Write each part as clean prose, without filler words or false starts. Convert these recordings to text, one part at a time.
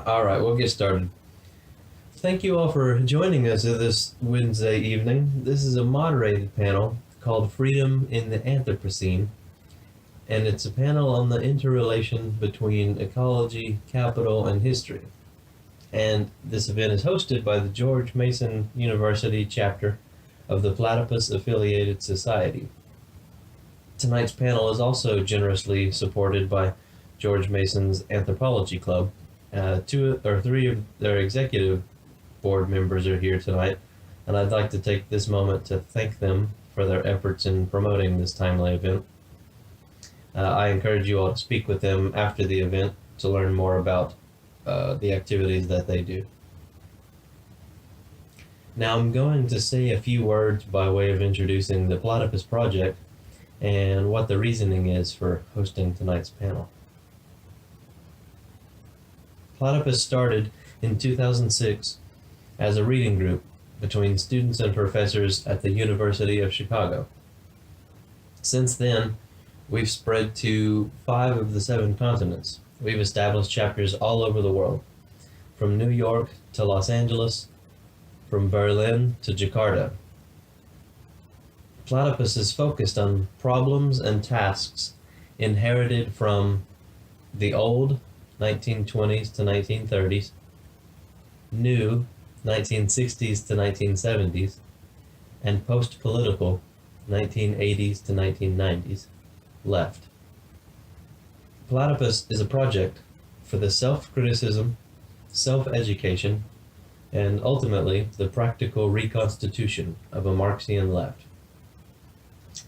All right, we'll get started. Thank you all for joining us this Wednesday evening. This is a moderated panel called Freedom in the Anthropocene, and it's a panel on the interrelation between ecology, capital, and history. And this event is hosted by the George Mason University chapter of the Platypus Affiliated Society. Tonight's panel is also generously supported by George Mason's Anthropology Club. Two or three of their executive board members are here tonight, and I'd like to take this moment to thank them for their efforts in promoting this timely event. I encourage you all to speak with them after the event to learn more about the activities that they do. Now I'm going to say a few words by way of introducing the Platypus Project and what the reasoning is for hosting tonight's panel. Platypus started in 2006 as a reading group between students and professors at the University of Chicago. Since then, we've spread to 5 of the 7 continents. We've established chapters all over the world, from New York to Los Angeles, from Berlin to Jakarta. Platypus is focused on problems and tasks inherited from the old 1920s to 1930s, new 1960s to 1970s, and post-political 1980s to 1990s left. Platypus is a project for the self-criticism, self-education, and ultimately the practical reconstitution of a Marxian left.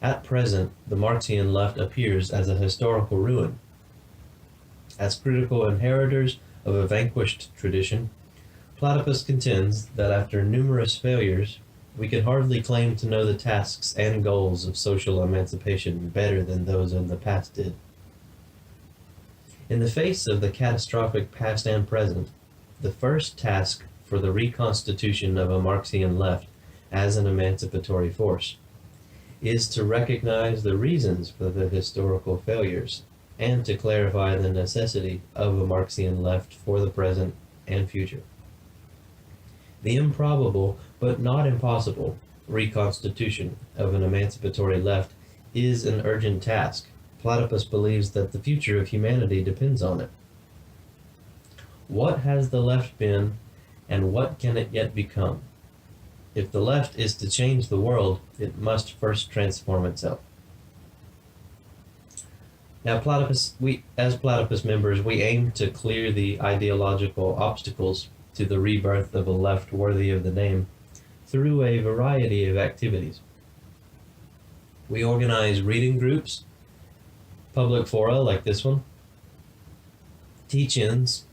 At present, the Marxian left appears as a historical ruin. As critical inheritors of a vanquished tradition, Platypus contends that after numerous failures, we can hardly claim to know the tasks and goals of social emancipation better than those in the past did. In the face of the catastrophic past and present, the first task for the reconstitution of a Marxian left as an emancipatory force is to recognize the reasons for the historical failures and to clarify the necessity of a Marxian left for the present and future. The improbable, but not impossible, reconstitution of an emancipatory left is an urgent task. Platypus believes that the future of humanity depends on it. What has the left been, and what can it yet become? If the left is to change the world, it must first transform itself. Now, as Platypus members, we aim to clear the ideological obstacles to the rebirth of a left worthy of the name through a variety of activities. We organize reading groups, public fora like this one, teach-ins,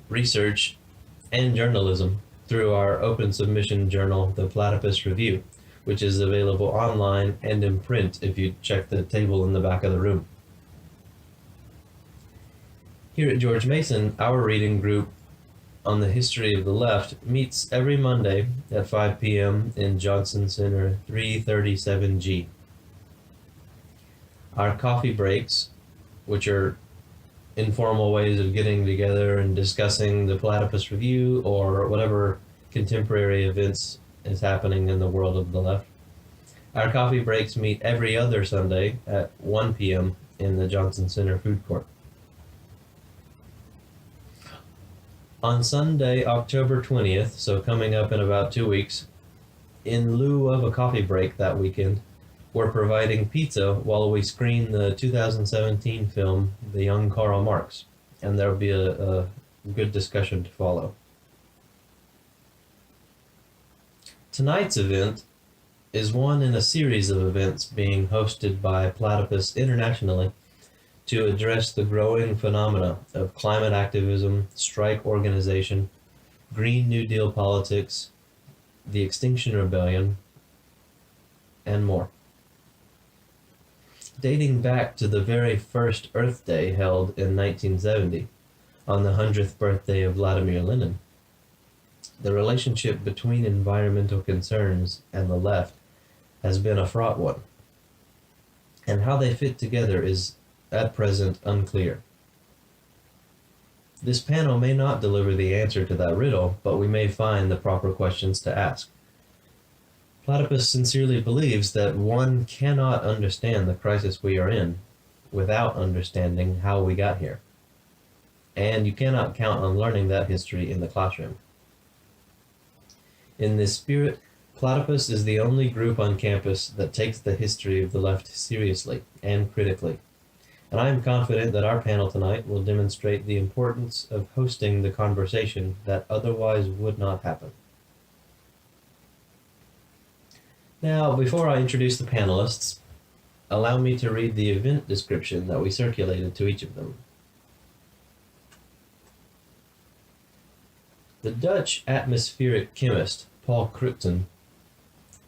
research, and journalism through our open submission journal, the Platypus Review, which is available online and in print if you check the table in the back of the room. Here at George Mason, our reading group on the history of the left meets every Monday at 5 p.m. in Johnson Center 337G. Our coffee breaks, which are informal ways of getting together and discussing the Platypus Review or whatever contemporary events is happening in the world of the left. Our coffee breaks meet every other Sunday at 1 p.m. in the Johnson Center food court. On Sunday, October 20th, so coming up in about 2 weeks, in lieu of a coffee break that weekend, we're providing pizza while we screen the 2017 film, The Young Karl Marx, and there'll be a good discussion to follow. Tonight's event is one in a series of events being hosted by Platypus internationally to address the growing phenomena of climate activism, strike organization, Green New Deal politics, the Extinction Rebellion, and more. Dating back to the very first Earth Day held in 1970, on the 100th birthday of Vladimir Lenin, the relationship between environmental concerns and the left has been a fraught one, and how they fit together is at present unclear. This panel may not deliver the answer to that riddle, but we may find the proper questions to ask. Platypus sincerely believes that one cannot understand the crisis we are in without understanding how we got here. And you cannot count on learning that history in the classroom. In this spirit, Platypus is the only group on campus that takes the history of the left seriously and critically. And I am confident that our panel tonight will demonstrate the importance of hosting the conversation that otherwise would not happen. Now, before I introduce the panelists, allow me to read the event description that we circulated to each of them. The Dutch atmospheric chemist, Paul Crutzen,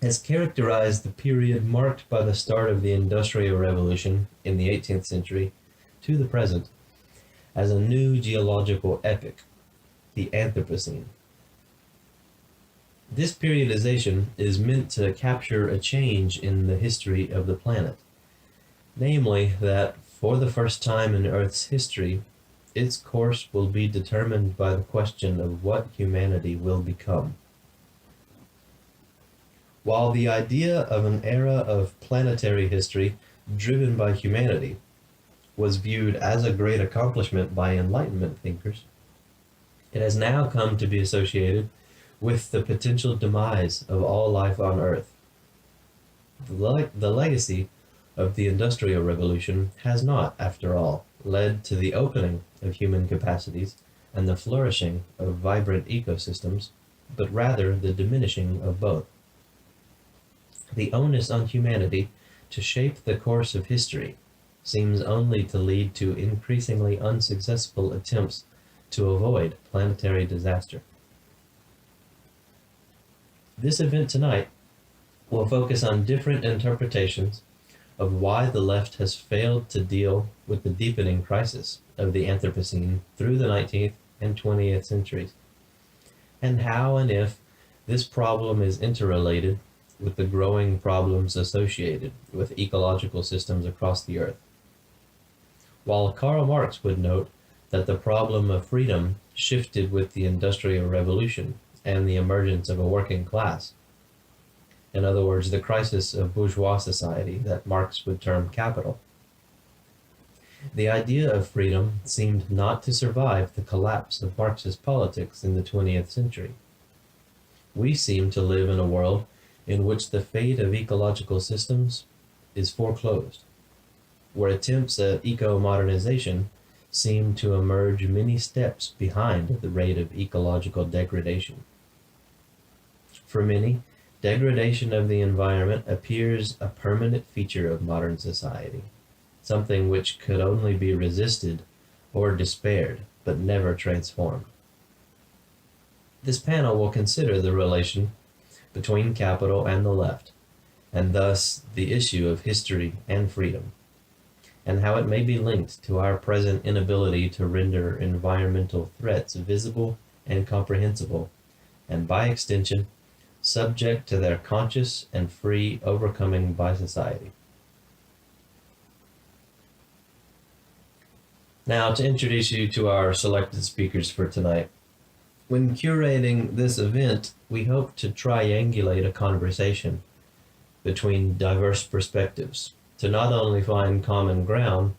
has characterized the period marked by the start of the Industrial Revolution in the 18th century to the present as a new geological epoch, the Anthropocene. This periodization is meant to capture a change in the history of the planet, namely that for the first time in Earth's history, its course will be determined by the question of what humanity will become. While the idea of an era of planetary history driven by humanity was viewed as a great accomplishment by Enlightenment thinkers, it has now come to be associated with the potential demise of all life on Earth. The legacy of the Industrial Revolution has not, after all, led to the opening of human capacities and the flourishing of vibrant ecosystems, but rather the diminishing of both. The onus on humanity to shape the course of history seems only to lead to increasingly unsuccessful attempts to avoid planetary disaster. This event tonight will focus on different interpretations of why the left has failed to deal with the deepening crisis of the Anthropocene through the 19th and 20th centuries, and how and if this problem is interrelated with the growing problems associated with ecological systems across the Earth. While Karl Marx would note that the problem of freedom shifted with the Industrial Revolution and the emergence of a working class, in other words, the crisis of bourgeois society that Marx would term capital, the idea of freedom seemed not to survive the collapse of Marxist politics in the 20th century. We seem to live in a world in which the fate of ecological systems is foreclosed, where attempts at eco-modernization seem to emerge many steps behind the rate of ecological degradation. For many, degradation of the environment appears a permanent feature of modern society, something which could only be resisted or despaired, but never transformed. This panel will consider the relation between capital and the left, and thus the issue of history and freedom, and how it may be linked to our present inability to render environmental threats visible and comprehensible, and by extension, subject to their conscious and free overcoming by society. Now, to introduce you to our selected speakers for tonight. When curating this event, we hope to triangulate a conversation between diverse perspectives to not only find common ground,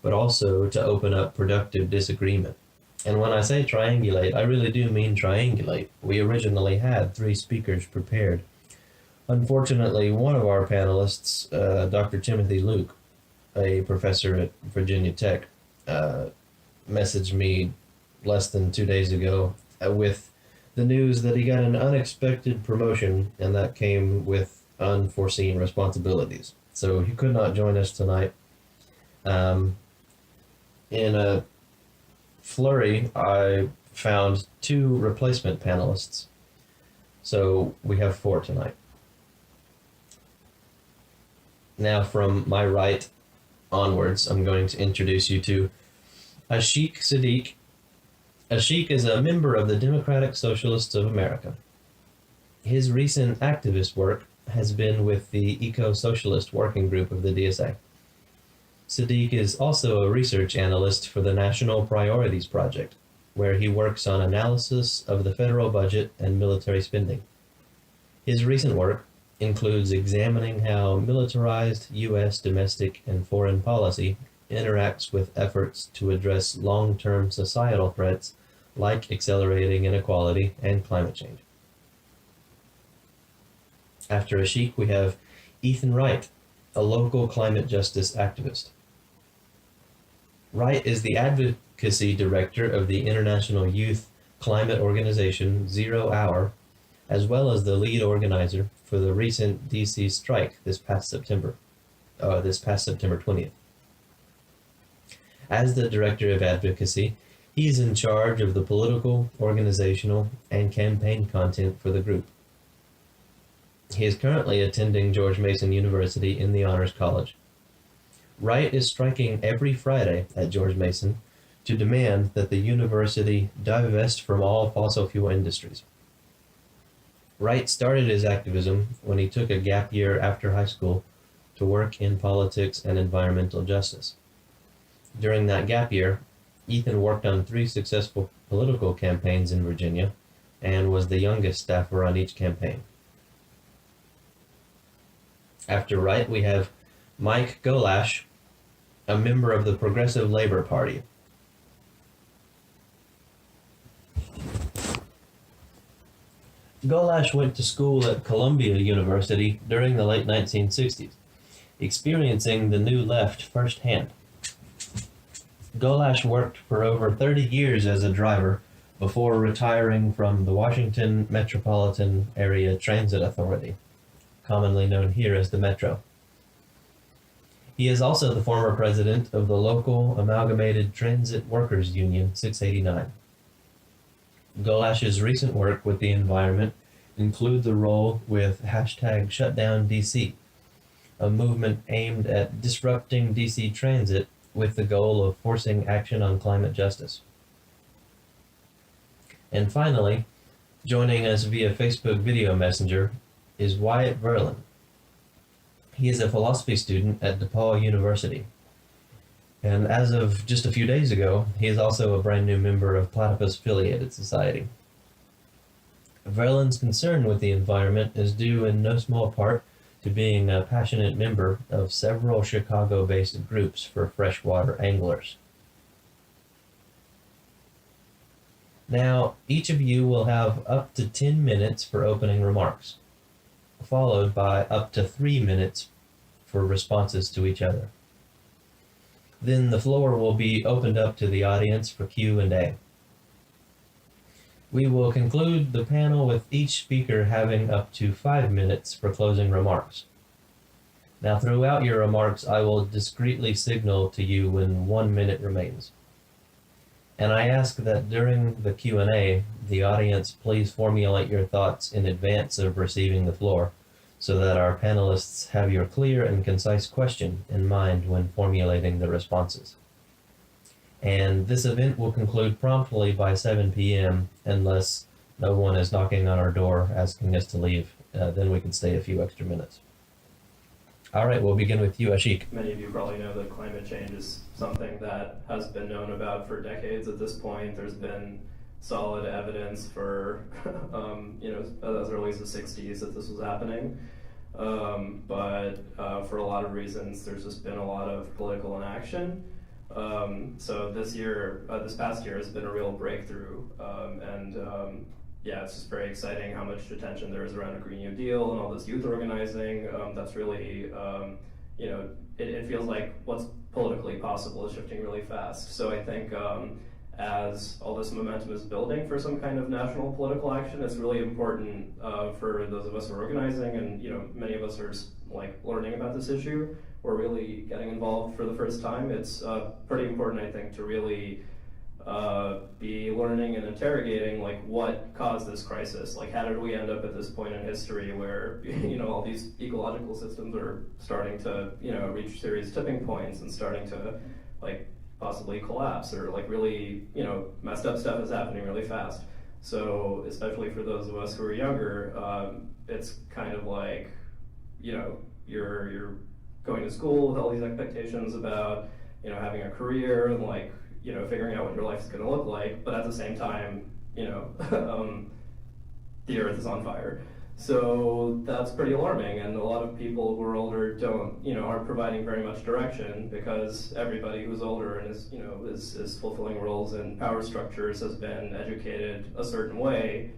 but also to open up productive disagreement. And when I say triangulate, I really do mean triangulate. We originally had 3 speakers prepared. Unfortunately, one of our panelists, Dr. Timothy Luke, a professor at Virginia Tech, messaged me less than 2 days ago with the news that he got an unexpected promotion, and that came with unforeseen responsibilities. So he could not join us tonight. In a flurry, I found 2 replacement panelists. So we have 4 tonight. Now from my right onwards, I'm going to introduce you to Ashik Siddique. Ashik is a member of the Democratic Socialists of America. His recent activist work has been with the Eco-Socialist Working Group of the DSA. Siddique is also a research analyst for the National Priorities Project, where he works on analysis of the federal budget and military spending. His recent work includes examining how militarized U.S. domestic and foreign policy interacts with efforts to address long-term societal threats like accelerating inequality and climate change. After Ashik, we have Ethan Wright, a local climate justice activist. Wright is the advocacy director of the international youth climate organization 0 Hour, as well as the lead organizer for the recent DC strike this past September 20th. As the director of advocacy, he is in charge of the political, organizational, and campaign content for the group. He is currently attending George Mason University in the Honors College. Wright is striking every Friday at George Mason to demand that the university divest from all fossil fuel industries. Wright started his activism when he took a gap year after high school to work in politics and environmental justice. During that gap year, Ethan worked on 3 successful political campaigns in Virginia and was the youngest staffer on each campaign. After Wright, we have Mike Golash, a member of the Progressive Labor Party. Golash went to school at Columbia University during the late 1960s, experiencing the New Left firsthand. Golash worked for over 30 years as a driver before retiring from the Washington Metropolitan Area Transit Authority, commonly known here as the Metro. He is also the former president of the local Amalgamated Transit Workers Union 689. Golash's recent work with the environment includes a role with #ShutdownDC, a movement aimed at disrupting DC transit with the goal of forcing action on climate justice. And finally, joining us via Facebook video messenger is Wyatt Berlin. He is a philosophy student at DePaul University. And as of just a few days ago, he is also a brand new member of Platypus Affiliated Society. Verlin's concern with the environment is due in no small part to being a passionate member of several Chicago-based groups for freshwater anglers. Now, each of you will have up to 10 minutes for opening remarks, followed by up to 3 minutes for responses to each other. Then the floor will be opened up to the audience for Q&A. We will conclude the panel with each speaker having up to 5 minutes for closing remarks. Now, throughout your remarks, I will discreetly signal to you when 1 minute remains. And I ask that during the Q&A, the audience please formulate your thoughts in advance of receiving the floor, so that our panelists have your clear and concise question in mind when formulating the responses. And this event will conclude promptly by 7 p.m. unless no one is knocking on our door asking us to leave. Then we can stay a few extra minutes. All right, we'll begin with you, Ashik. Many of you probably know that climate change is something that has been known about for decades at this point. There's been solid evidence for, as early as the 60s that this was happening. But for a lot of reasons, there's just been a lot of political inaction. So this past year has been a real breakthrough. It's just very exciting how much attention there is around a Green New Deal and all this youth organizing. That's really, it feels like what's politically possible is shifting really fast. So I think as all this momentum is building for some kind of national political action, it's really important for those of us who are organizing, and many of us are learning about this issue. We're really getting involved for the first time. It's pretty important, I think, to really be learning and interrogating what caused this crisis. How did we end up at this point in history where all these ecological systems are starting to reach serious tipping points and starting to possibly collapse, or really messed up stuff is happening really fast. So especially for those of us who are younger, it's kind of you're going to school with all these expectations about having a career and figuring out what your life is going to look like, but at the same time, the earth is on fire. So that's pretty alarming, and a lot of people who are older aren't providing very much direction, because everybody who's older and is fulfilling roles in power structures has been educated a certain way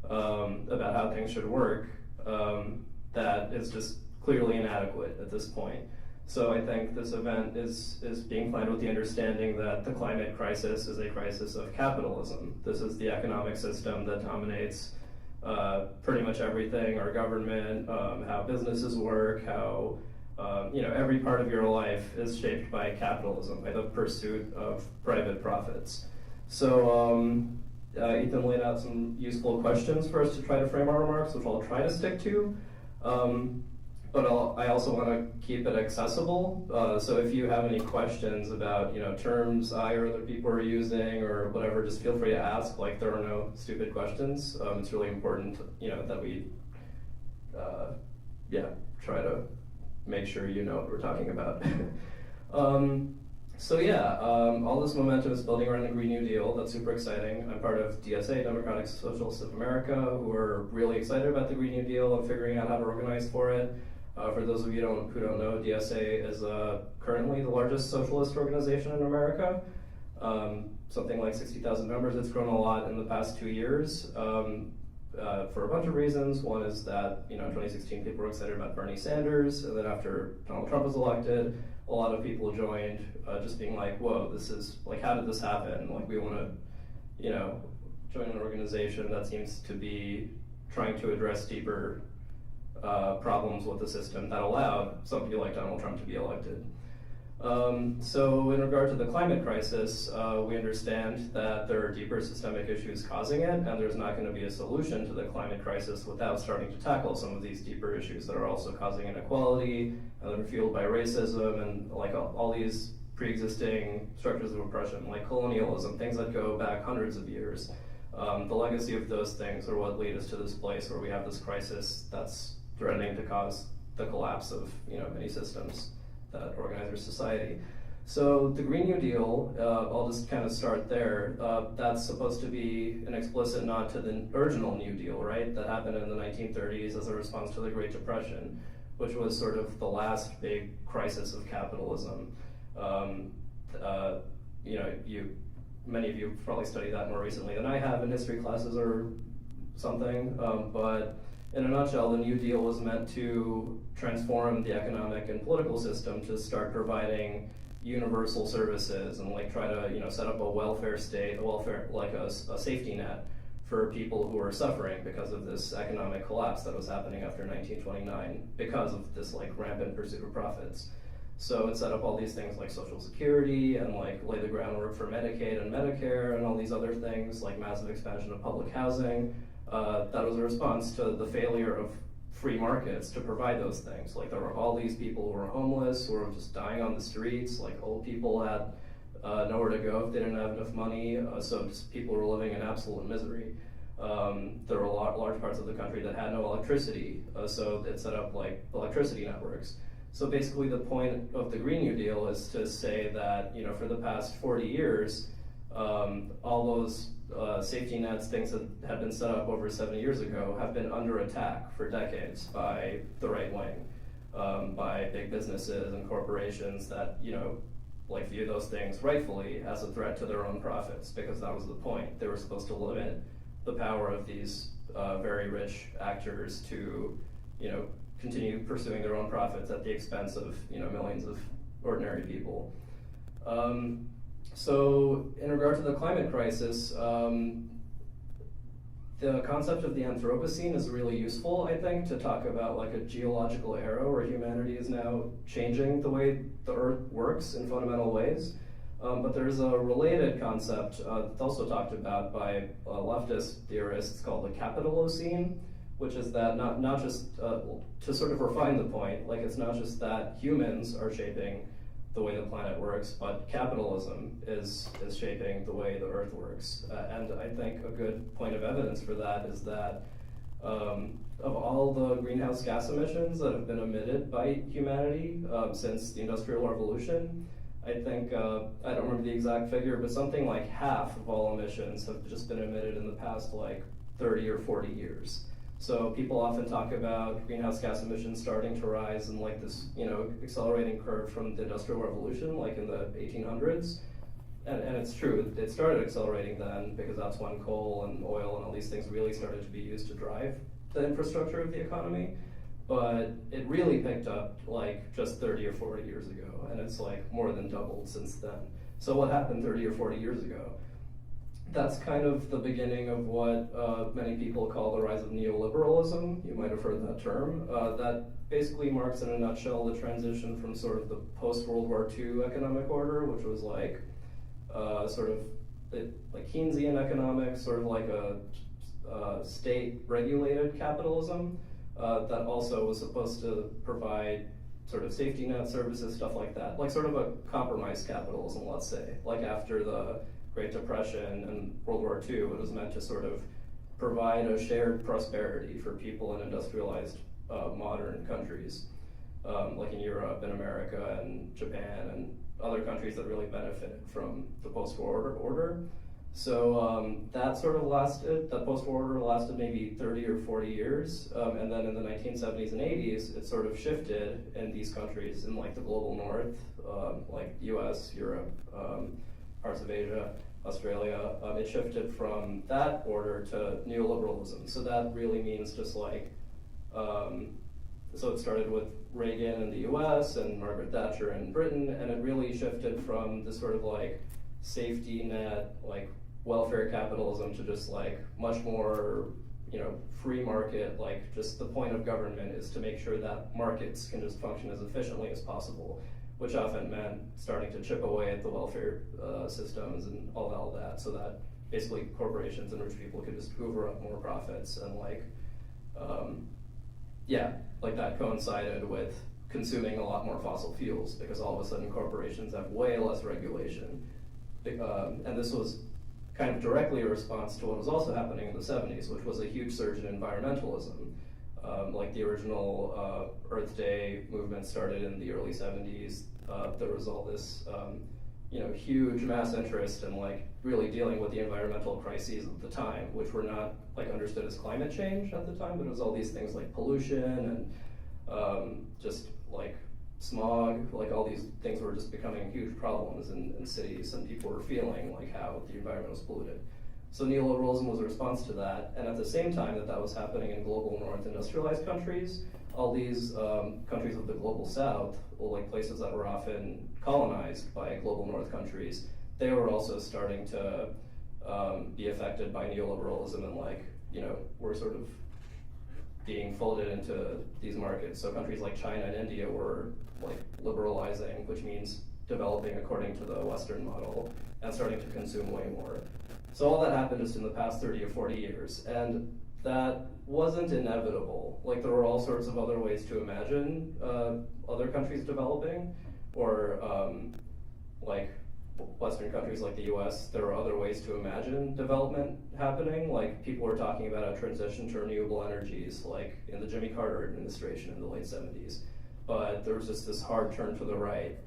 about how things should work, that is just clearly inadequate at this point. So I think this event is being planned with the understanding that the climate crisis is a crisis of capitalism. This is the economic system that dominates pretty much everything, our government, how businesses work, how every part of your life is shaped by capitalism, by the pursuit of private profits. So Ethan laid out some useful questions for us to try to frame our remarks, which I'll try to stick to. But I also want to keep it accessible. So if you have any questions about terms I or other people are using or whatever, just feel free to ask. Like, there are no stupid questions. It's really important, that we, try to make sure you know what we're talking about. All this momentum is building around the Green New Deal. That's super exciting. I'm part of DSA, Democratic Socialists of America, who are really excited about the Green New Deal and figuring out how to organize for it. For those of you who don't know, DSA is currently the largest socialist organization in America. Something like 60,000 members. It's grown a lot in the past 2 years for a bunch of reasons. One is that in 2016 people were excited about Bernie Sanders, and then after Donald Trump was elected, a lot of people joined, just being like, whoa, this is, like, how did this happen? Like, we want to, join an organization that seems to be trying to address deeper problems with the system that allowed somebody like Donald Trump to be elected. So in regard to the climate crisis, we understand that there are deeper systemic issues causing it, and there's not going to be a solution to the climate crisis without starting to tackle some of these deeper issues that are also causing inequality, and that are fueled by racism, and like all these pre-existing structures of oppression, like colonialism, things that go back hundreds of years. The legacy of those things are what lead us to this place where we have this crisis that's threatening to cause the collapse of many systems that organize our society. So the Green New Deal, I'll just kind of start there. That's supposed to be an explicit nod to the original New Deal, right? That happened in the 1930s as a response to the Great Depression, which was sort of the last big crisis of capitalism. Many of you probably studied that more recently than I have in history classes or something, but in a nutshell, the New Deal was meant to transform the economic and political system to start providing universal services and try to set up a welfare state, a safety net for people who are suffering because of this economic collapse that was happening after 1929 because of this rampant pursuit of profits. So it set up all these things like Social Security and lay the groundwork for Medicaid and Medicare and all these other things, like massive expansion of public housing. That was a response to the failure of free markets to provide those things. There were all these people who were homeless, who were just dying on the streets. Old people had nowhere to go if they didn't have enough money. So just people were living in absolute misery. There were large parts of the country that had no electricity. So it set up electricity networks. So basically the point of the Green New Deal is to say that for the past 40 years, all those safety nets, things that had been set up over 70 years ago, have been under attack for decades by the right wing, by big businesses and corporations that view those things rightfully as a threat to their own profits, because that was the point. They were supposed to limit the power of these very rich actors to continue pursuing their own profits at the expense of millions of ordinary people. So in regard to the climate crisis, the concept of the Anthropocene is really useful, I think, to talk about a geological era where humanity is now changing the way the Earth works in fundamental ways. But there's a related concept that's also talked about by leftist theorists called the Capitalocene, which is that not just, to sort of refine the point, it's not just that humans are shaping the way the planet works, but capitalism is shaping the way the Earth works. And I think a good point of evidence for that is that of all the greenhouse gas emissions that have been emitted by humanity since the Industrial Revolution, I think, I don't remember the exact figure, but something like half of all emissions have just been emitted in the past like 30 or 40 years. So people often talk about greenhouse gas emissions starting to rise in like this, accelerating curve from the Industrial Revolution, like in the 1800s. And it's true, it started accelerating then because that's when coal and oil and all these things really started to be used to drive the infrastructure of the economy. But it really picked up like just 30 or 40 years ago, and it's like more than doubled since then. So what happened 30 or 40 years ago? That's kind of the beginning of what many people call the rise of neoliberalism. You might have heard that term. That basically marks, in a nutshell, the transition from sort of the post-World War II economic order, which was like like Keynesian economics, sort of like a state-regulated capitalism that also was supposed to provide sort of safety net services, stuff like that, like sort of a compromised capitalism, let's say. Like after the Great Depression and World War II, it was meant to sort of provide a shared prosperity for people in industrialized modern countries, like in Europe and America and Japan and other countries that really benefited from the post-war order. So that sort of lasted, that post-war order lasted maybe 30 or 40 years, and then in the 1970s and 80s, it sort of shifted in these countries in like the global north, like US, Europe, parts of Asia, Australia. It shifted from that order to neoliberalism. So that really means just like, so it started with Reagan in the US and Margaret Thatcher in Britain, and it really shifted from this sort of like safety net, like welfare capitalism to just like much more, free market, like just the point of government is to make sure that markets can just function as efficiently as possible, which often meant starting to chip away at the welfare systems and all that, so that basically corporations and rich people could just hoover up more profits and like, like that coincided with consuming a lot more fossil fuels because all of a sudden corporations have way less regulation. And this was kind of directly a response to what was also happening in the 70s, which was a huge surge in environmentalism. Like the original Earth Day movement started in the early 70s. There was all this, huge mass interest in like really dealing with the environmental crises of the time, which were not like understood as climate change at the time, but it was all these things like pollution and just like smog, like all these things were just becoming huge problems in cities, and people were feeling like how the environment was polluted. So neoliberalism was a response to that, and at the same time that was happening in global north industrialized countries, all these countries of the global south, or like places that were often colonized by global north countries, they were also starting to be affected by neoliberalism and like, were sort of being folded into these markets. So countries like China and India were like liberalizing, which means developing according to the Western model and starting to consume way more. So all that happened just in the past 30 or 40 years, and that wasn't inevitable. Like there were all sorts of other ways to imagine other countries developing, or like Western countries like the US, there were other ways to imagine development happening. Like people were talking about a transition to renewable energies, like in the Jimmy Carter administration in the late 70s. But there was just this hard turn to the right.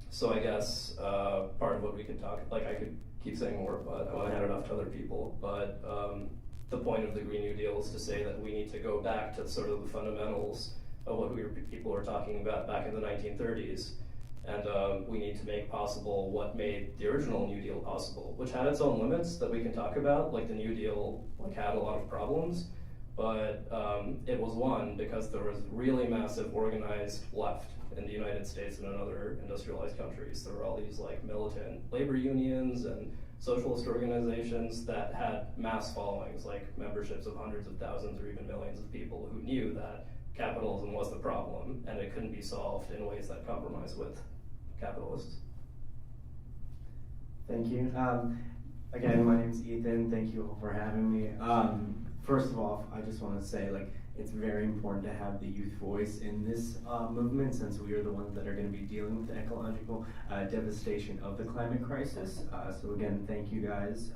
So I guess part of what we could talk, like I could keep saying more, but I want to hand it off to other people. But the point of the Green New Deal is to say that we need to go back to sort of the fundamentals of what people were talking about back in the 1930s. And we need to make possible what made the original New Deal possible, which had its own limits that we can talk about. Like the New Deal had a lot of problems, but it was won because there was really massive organized left in the United States and in other industrialized countries. There were all these like militant labor unions and socialist organizations that had mass followings, like memberships of hundreds of thousands or even millions of people who knew that capitalism was the problem and it couldn't be solved in ways that compromise with capitalists. Thank you. Again, my name's Ethan. Thank you all for having me. First of all, I just want to say, it's very important to have the youth voice in this movement, since we are the ones that are going to be dealing with the ecological devastation of the climate crisis. So again, thank you guys.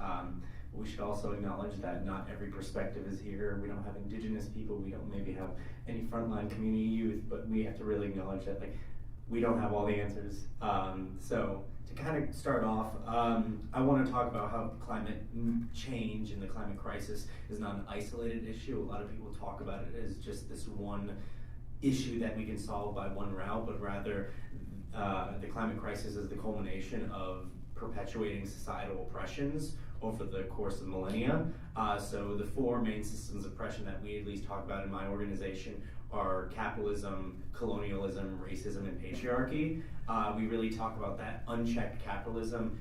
We should also acknowledge that not every perspective is here. We don't have indigenous people. We don't maybe have any frontline community youth, but we have to really acknowledge that we don't have all the answers. So to kind of start off, I want to talk about how climate change and the climate crisis is not an isolated issue. A lot of people talk about it as just this one issue that we can solve by one route, but rather the climate crisis is the culmination of perpetuating societal oppressions over the course of millennia. So the four main systems of oppression that we at least talk about in my organization are capitalism, colonialism, racism, and patriarchy. We really talk about that unchecked capitalism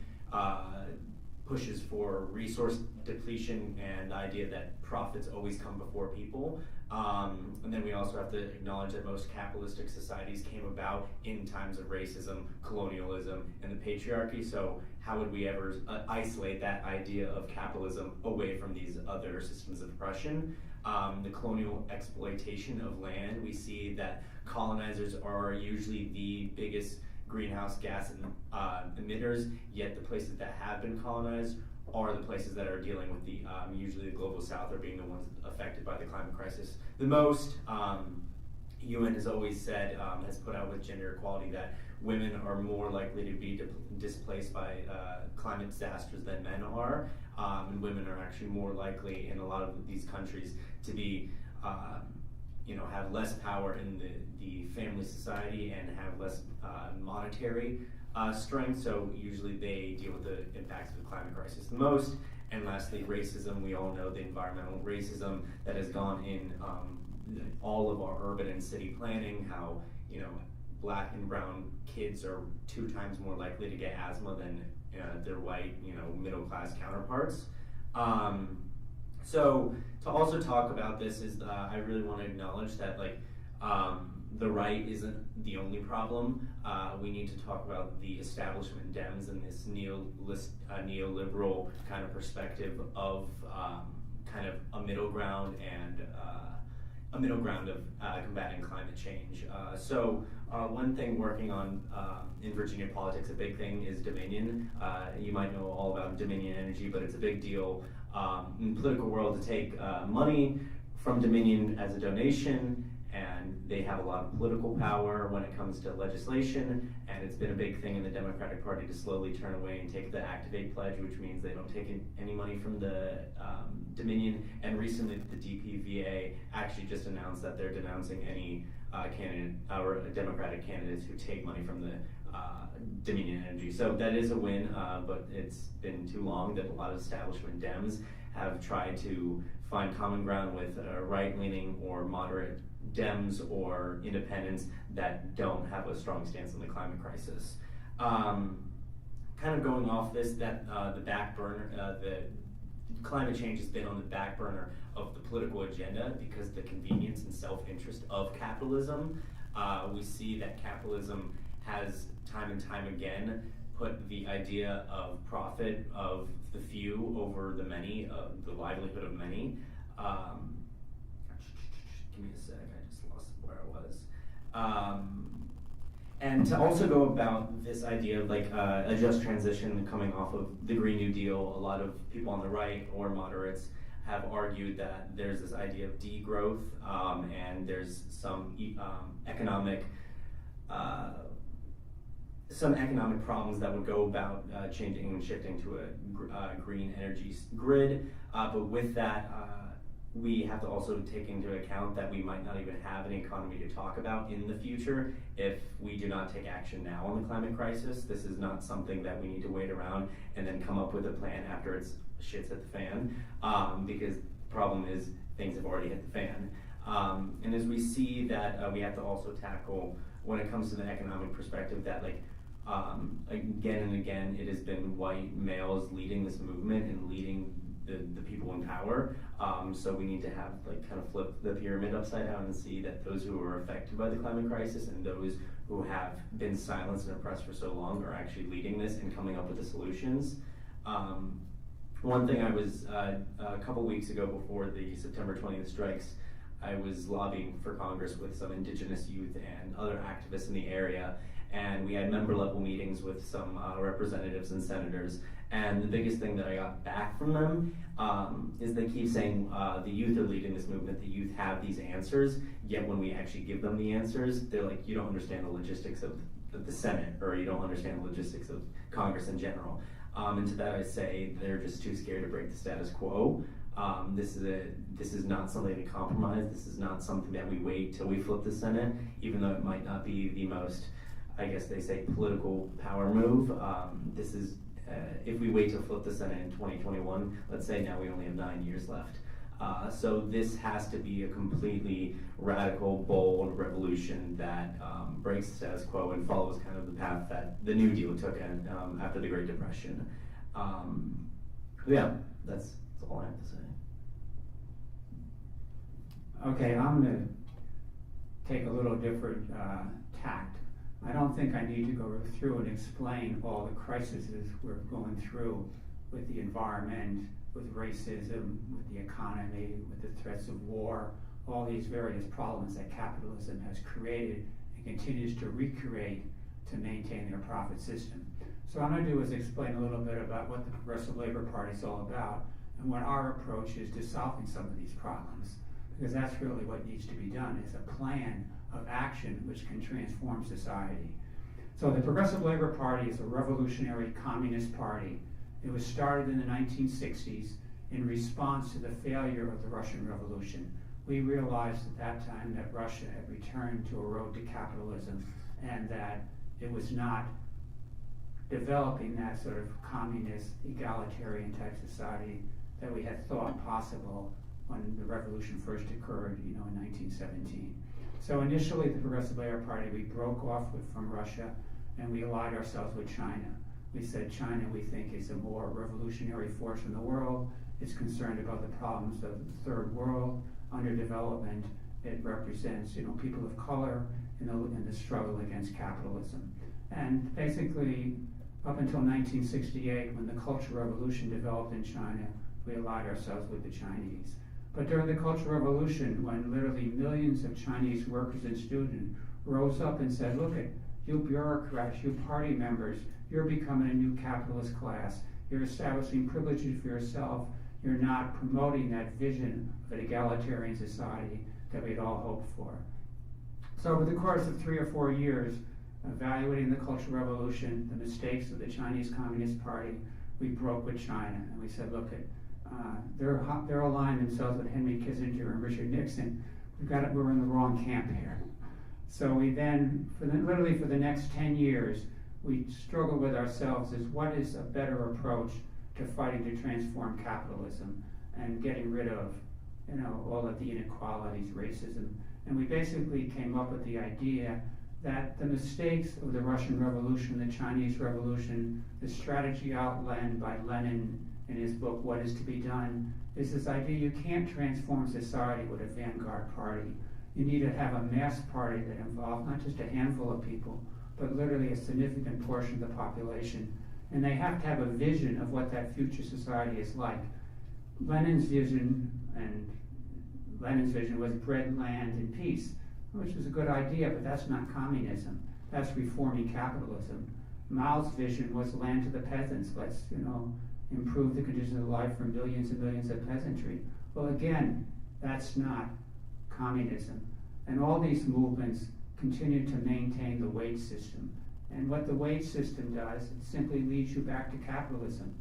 pushes for resource depletion and the idea that profits always come before people. And then we also have to acknowledge that most capitalistic societies came about in times of racism, colonialism, and the patriarchy. So how would we ever isolate that idea of capitalism away from these other systems of oppression? The colonial exploitation of land, we see that colonizers are usually the biggest greenhouse gas emitters, yet the places that have been colonized are the places that are dealing with the, usually the global south are being the ones affected by the climate crisis the most. UN has always said, has put out with gender equality that women are more likely to be displaced by climate disasters than men are, and women are actually more likely in a lot of these countries to be have less power in the family society and have less monetary strength, so usually they deal with the impacts of the climate crisis the most. And lastly, racism. We all know the environmental racism that has gone in all of our urban and city planning, how black and brown kids are 2 times more likely to get asthma than their white middle class counterparts. So to also talk about this is I really want to acknowledge that the right isn't the only problem. We need to talk about the establishment Dems and this neoliberal kind of perspective of kind of a middle ground and of combating climate change. So one thing working on in Virginia politics, a big thing is Dominion. You might know all about Dominion Energy, but it's a big deal in the political world to take money from Dominion as a donation, and they have a lot of political power when it comes to legislation, and it's been a big thing in the Democratic Party to slowly turn away and take the Activate Pledge, which means they don't take any money from the Dominion. And recently the DPVA actually just announced that they're denouncing any Democratic candidates who take money from the Dominion Energy. So that is a win, but it's been too long that a lot of establishment Dems have tried to find common ground with right-leaning or moderate Dems or independents that don't have a strong stance on the climate crisis. Kind of going off this, that the back burner, the climate change has been on the back burner of the political agenda because the convenience and self-interest of capitalism. We see that capitalism has time and time again put the idea of profit of the few over the many, the livelihood of many. Give me a sec, I just lost where I was. And to also go about this idea of a just transition coming off of the Green New Deal, a lot of people on the right or moderates have argued that there's this idea of degrowth, and there's some economic problems that would go about changing and shifting to a green energy grid. But with that, we have to also take into account that we might not even have an economy to talk about in the future if we do not take action now on the climate crisis. This is not something that we need to wait around and then come up with a plan after shit's hit the fan, because the problem is things have already hit the fan. And as we see that we have to also tackle, when it comes to the economic perspective, that again and again it has been white males leading this movement and leading the people in power. So we need to have kind of flip the pyramid upside down and see that those who are affected by the climate crisis and those who have been silenced and oppressed for so long are actually leading this and coming up with the solutions. One thing I was, a couple weeks ago before the September 20th strikes, I was lobbying for Congress with some indigenous youth and other activists in the area, and we had member level meetings with some representatives and senators, And the biggest thing that I got back from them is they keep saying the youth are leading this movement, the youth have these answers, yet when we actually give them the answers, they're like, you don't understand the logistics of the Senate, or you don't understand the logistics of Congress in general. And to that I say, they're just too scared to break the status quo. This is not something to compromise. This is not something that we wait till we flip the Senate, even though it might not be the most, I guess they say, political power move. This is, if we wait to flip the Senate in 2021, let's say now we only have 9 years left. So this has to be a completely radical, bold revolution that breaks the status quo and follows kind of the path that the New Deal took in, after the Great Depression. Yeah, that's all I have to say. Okay, I'm going to take a little different tact. I don't think I need to go through and explain all the crises we're going through with the environment, with racism, with the economy, with the threats of war, all these various problems that capitalism has created and continues to recreate to maintain their profit system. So what I'm going to do is explain a little bit about what the Progressive Labor Party is all about and what our approach is to solving some of these problems. Because that's really what needs to be done, is a plan of action which can transform society. So the Progressive Labor Party is a revolutionary communist party. It was started in the 1960s in response to the failure of the Russian Revolution. We realized at that time that Russia had returned to a road to capitalism and that it was not developing that sort of communist, egalitarian type society that we had thought possible when the revolution first occurred, in 1917. So initially, the Progressive Labor Party, we broke off from Russia and we allied ourselves with China. We said China, we think, is a more revolutionary force in the world. It's concerned about the problems of the third world, underdevelopment. It represents, people of color in the struggle against capitalism. And basically, up until 1968, when the Cultural Revolution developed in China, we allied ourselves with the Chinese. But during the Cultural Revolution, when literally millions of Chinese workers and students rose up and said, look at you bureaucrats, you party members, you're becoming a new capitalist class. You're establishing privileges for yourself. You're not promoting that vision of an egalitarian society that we'd all hoped for. So over the course of 3 or 4 years, evaluating the Cultural Revolution, the mistakes of the Chinese Communist Party, we broke with China and we said, look, they're aligning themselves with Henry Kissinger and Richard Nixon. We're in the wrong camp here. So we then, literally for the next 10 years, we struggle with ourselves as what is a better approach to fighting to transform capitalism and getting rid of, all of the inequalities, racism. And we basically came up with the idea that the mistakes of the Russian Revolution, the Chinese Revolution, the strategy outlined by Lenin in his book, What is to be Done, is this idea you can't transform society with a vanguard party. You need to have a mass party that involves not just a handful of people, but literally a significant portion of the population. And they have to have a vision of what that future society is like. Lenin's vision was bread, land, and peace, which was a good idea, but that's not communism. That's reforming capitalism. Mao's vision was land to the peasants. Let's, improve the conditions of life for millions and millions of peasantry. Well, again, that's not communism. And all these movements continue to maintain the wage system. And what the wage system does, it simply leads you back to capitalism,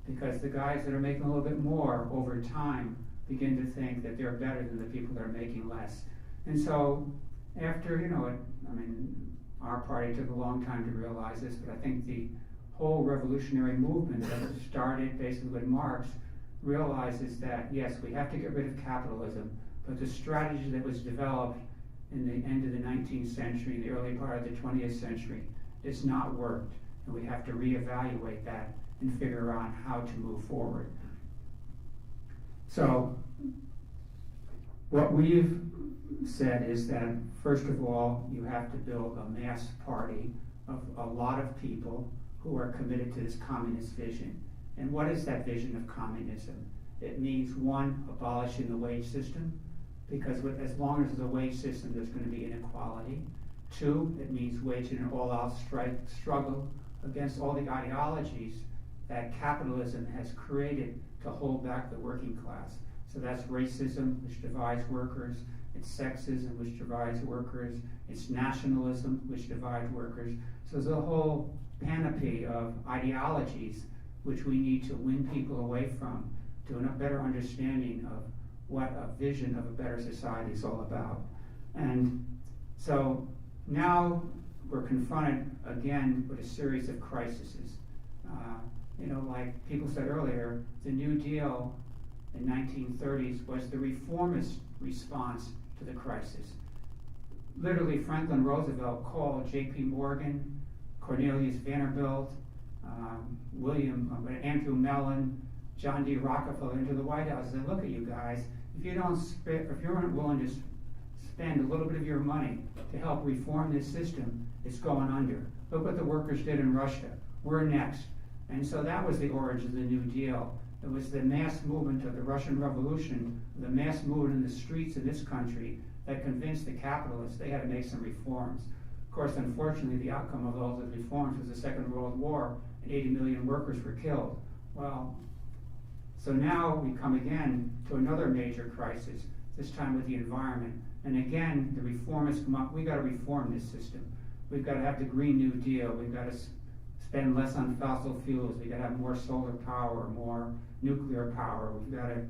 because the guys that are making a little bit more over time begin to think that they're better than the people that are making less. And so after, our party took a long time to realize this, but I think the whole revolutionary movement that was started basically with Marx realizes that, yes, we have to get rid of capitalism, but the strategy that was developed in the end of the 19th century, the early part of the 20th century, has not worked. And we have to reevaluate that and figure out how to move forward. So what we've said is that, first of all, you have to build a mass party of a lot of people who are committed to this communist vision. And what is that vision of communism? It means, one, abolishing the wage system, because as long as there's a wage system, there's going to be inequality. Two, it means waging an all-out struggle against all the ideologies that capitalism has created to hold back the working class. So that's racism, which divides workers, it's sexism, which divides workers, it's nationalism, which divides workers. So there's a whole panoply of ideologies which we need to win people away from to a better understanding of what a vision of a better society is all about. And so now we're confronted again with a series of crises. Like people said earlier, the New Deal in 1930s was the reformist response to the crisis. Literally, Franklin Roosevelt called J.P. Morgan, Cornelius Vanderbilt, Andrew Mellon, John D. Rockefeller into the White House and said, "Look at you guys. If you aren't willing to spend a little bit of your money to help reform this system, it's going under. Look what the workers did in Russia. We're next." And so that was the origin of the New Deal. It was the mass movement of the Russian Revolution, the mass movement in the streets of this country that convinced the capitalists they had to make some reforms. Of course, unfortunately, the outcome of all those reforms was the Second World War, and 80 million workers were killed. Well, so now we come again to another major crisis, this time with the environment. And again, the reformists come up, we've got to reform this system. We've got to have the Green New Deal. We've got to spend less on fossil fuels. We've got to have more solar power, more nuclear power. We've got to,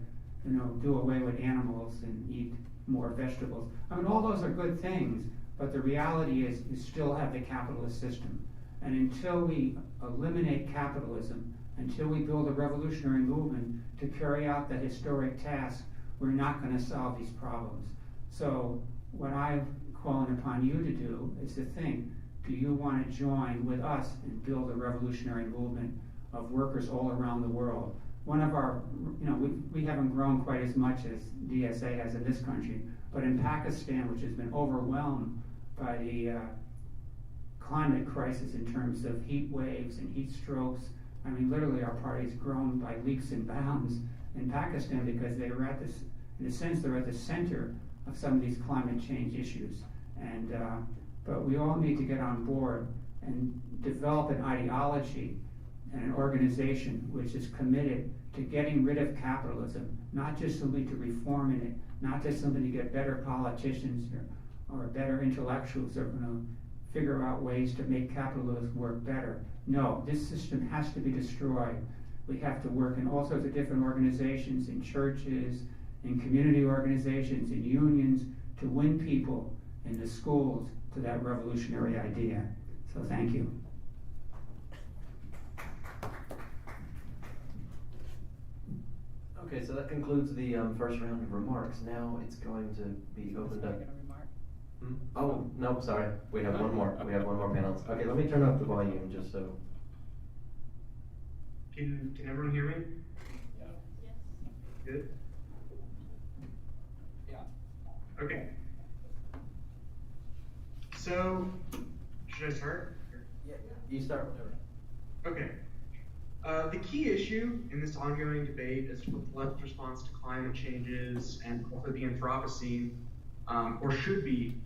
do away with animals and eat more vegetables. I mean, all those are good things, but the reality is you still have the capitalist system. And until we eliminate capitalism, until we build a revolutionary movement to carry out the historic task, we're not going to solve these problems. So what I'm calling upon you to do is to think, do you want to join with us and build a revolutionary movement of workers all around the world? One of our, we haven't grown quite as much as DSA has in this country, but in Pakistan, which has been overwhelmed by the climate crisis in terms of heat waves and heat strokes, I mean, literally our party's grown by leaps and bounds in Pakistan because they were in a sense, they're at the center of some of these climate change issues. And but we all need to get on board and develop an ideology and an organization which is committed to getting rid of capitalism, not just simply to reforming it, not just simply to get better politicians or better intellectuals that are going to figure out ways to make capitalism work better. No, this system has to be destroyed. We have to work in all sorts of different organizations, in churches, in community organizations, in unions, to win people in the schools to that revolutionary idea. So thank you. Okay, so that concludes the first round of remarks. Now it's going to be opened up. Oh, no, sorry. We have one more. We have one more panelist. Okay, let me turn up the volume just so. Can everyone hear me? Yeah. Yes. Good? Yeah. Okay. So, should I start? Yeah, you start. Okay. The key issue in this ongoing debate as to what the left's response to climate change is, and also the Anthropocene, or should be,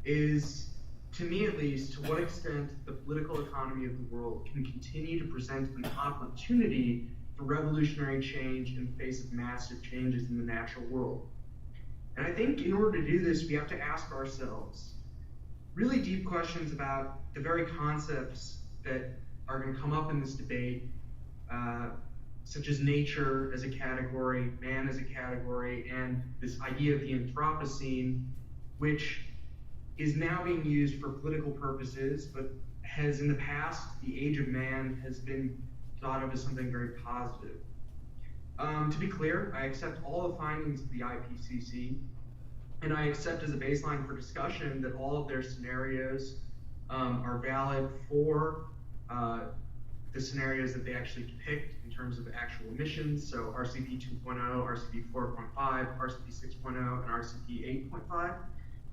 is, to me at least, to what extent the political economy of the world can continue to present an opportunity for revolutionary change in the face of massive changes in the natural world. And I think in order to do this, we have to ask ourselves really deep questions about the very concepts that are going to come up in this debate, such as nature as a category, man as a category, and this idea of the Anthropocene, which is now being used for political purposes, but has in the past, the age of man has been thought of as something very positive. To be clear, I accept all the findings of the IPCC, and I accept as a baseline for discussion that all of their scenarios are valid for the scenarios that they actually depict in terms of actual emissions, so RCP 2.0, RCP 4.5, RCP 6.0, and RCP 8.5.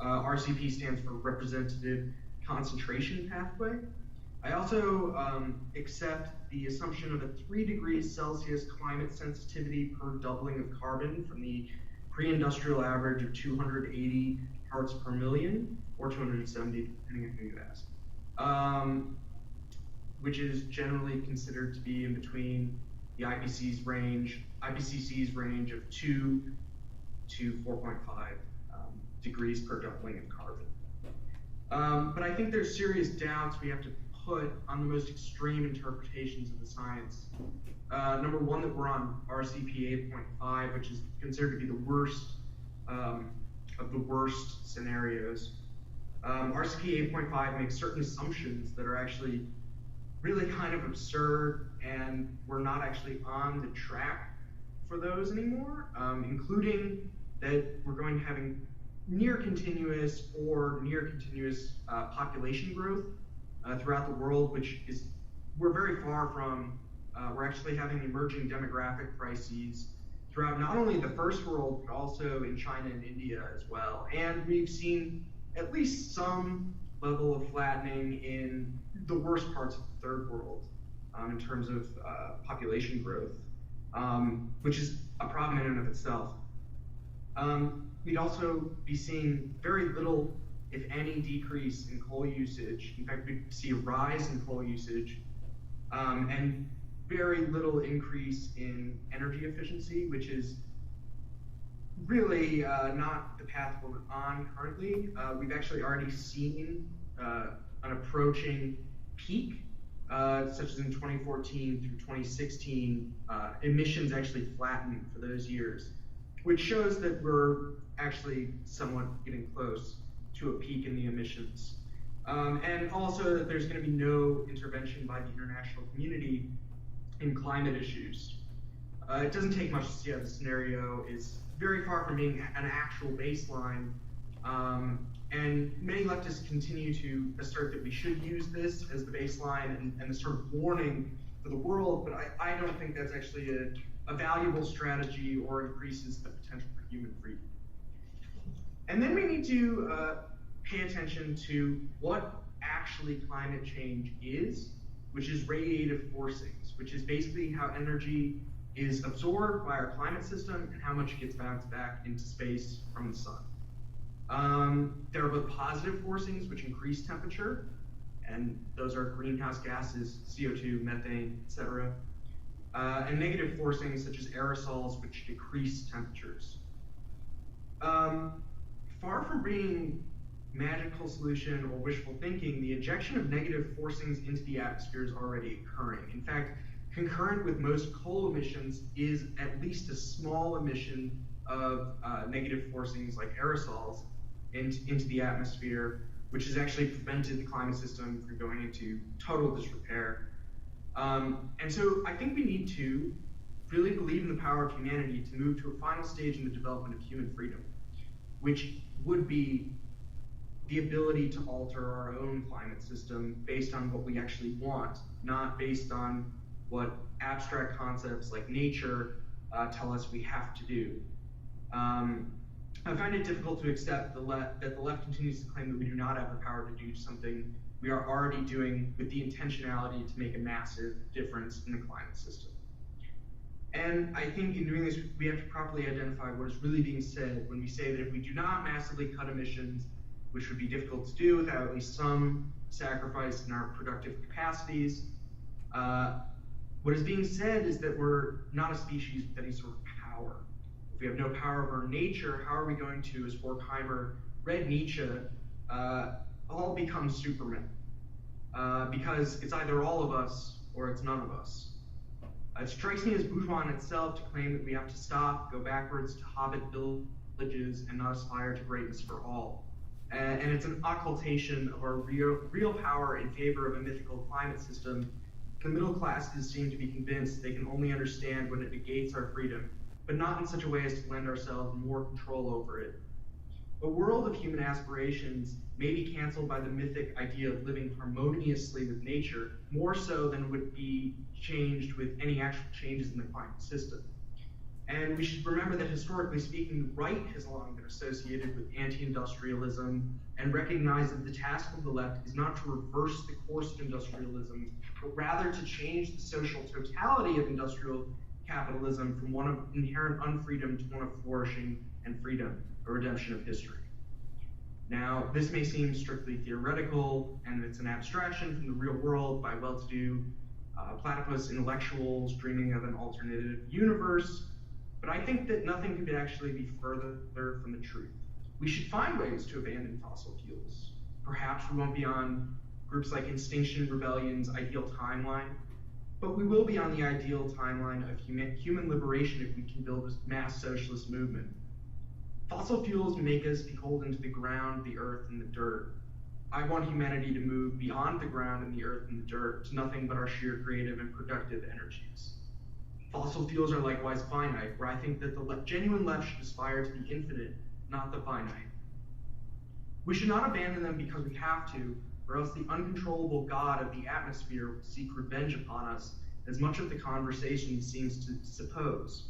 RCP stands for Representative Concentration Pathway. I also accept the assumption of a 3 degrees Celsius climate sensitivity per doubling of carbon from the pre-industrial average of 280 parts per million, or 270, depending on who you ask. which is generally considered to be in between the IPCC's range of 2 to 4.5 degrees per doubling of carbon. But I think there's serious doubts we have to put on the most extreme interpretations of the science. Number one, that we're on RCP 8.5, which is considered to be the worst of the worst scenarios. RCP 8.5 makes certain assumptions that are actually really kind of absurd, and we're not actually on the track for those anymore, including that we're going to having near continuous population growth throughout the world, which is, we're very far from. We're actually having emerging demographic crises throughout not only the first world, but also in China and India as well. And we've seen at least some level of flattening in the worst parts of the third world in terms of population growth, which is a problem in and of itself. We'd also be seeing very little, if any, decrease in coal usage. In fact, we'd see a rise in coal usage, and very little increase in energy efficiency, which is really not the path we're on currently. We've actually already seen an approaching peak, such as in 2014 through 2016, emissions actually flattened for those years, which shows that we're actually somewhat getting close to a peak in the emissions. And also that there's going to be no intervention by the international community in climate issues. It doesn't take much to see how the scenario is very far from being an actual baseline. And many leftists continue to assert that we should use this as the baseline and the sort of warning for the world, but I don't think that's actually a valuable strategy or increases the potential for human freedom. And then we need to pay attention to what actually climate change is, which is radiative forcings, which is basically how energy is absorbed by our climate system and how much gets bounced back into space from the sun. There are both positive forcings, which increase temperature, and those are greenhouse gases, CO2, methane, etc. And negative forcings, such as aerosols, which decrease temperatures. Far from being magical solution or wishful thinking, the injection of negative forcings into the atmosphere is already occurring. In fact, concurrent with most coal emissions is at least a small emission of negative forcings like aerosols into the atmosphere, which has actually prevented the climate system from going into total disrepair. And so I think we need to really believe in the power of humanity to move to a final stage in the development of human freedom, which would be the ability to alter our own climate system based on what we actually want, not based on what abstract concepts like nature tell us we have to do. I find it difficult to accept that the left continues to claim that we do not have the power to do something we are already doing with the intentionality to make a massive difference in the climate system. And I think in doing this, we have to properly identify what is really being said when we say that if we do not massively cut emissions, which would be difficult to do without at least some sacrifice in our productive capacities, what is being said is that we're not a species with any sort of power. If we have no power over nature, how are we going to, as Horkheimer read Nietzsche, all become supermen? Because it's either all of us or it's none of us. It strikes me as bourgeois in itself to claim that we have to stop, go backwards to hobbit villages, and not aspire to greatness for all. And it's an occultation of our real power in favor of a mythical climate system. The middle classes seem to be convinced they can only understand when it negates our freedom, but not in such a way as to lend ourselves more control over it. A world of human aspirations may be canceled by the mythic idea of living harmoniously with nature, more so than would be changed with any actual changes in the climate system. And we should remember that historically speaking, the right has long been associated with anti-industrialism, and recognize that the task of the left is not to reverse the course of industrialism, but rather to change the social totality of industrial capitalism from one of inherent unfreedom to one of flourishing and freedom, a redemption of history. Now, this may seem strictly theoretical, and it's an abstraction from the real world by well-to-do platypus intellectuals dreaming of an alternative universe, but I think that nothing could actually be further from the truth. We should find ways to abandon fossil fuels. Perhaps we won't be on groups like Extinction Rebellion's ideal timeline, but we will be on the ideal timeline of human liberation if we can build a mass socialist movement. Fossil fuels make us beholden to the ground, the earth, and the dirt. I want humanity to move beyond the ground and the earth and the dirt to nothing but our sheer creative and productive energies. Fossil fuels are likewise finite, where I think that the genuine left should aspire to the infinite, not the finite. We should not abandon them because we have to, or else the uncontrollable god of the atmosphere will seek revenge upon us, as much of the conversation seems to suppose.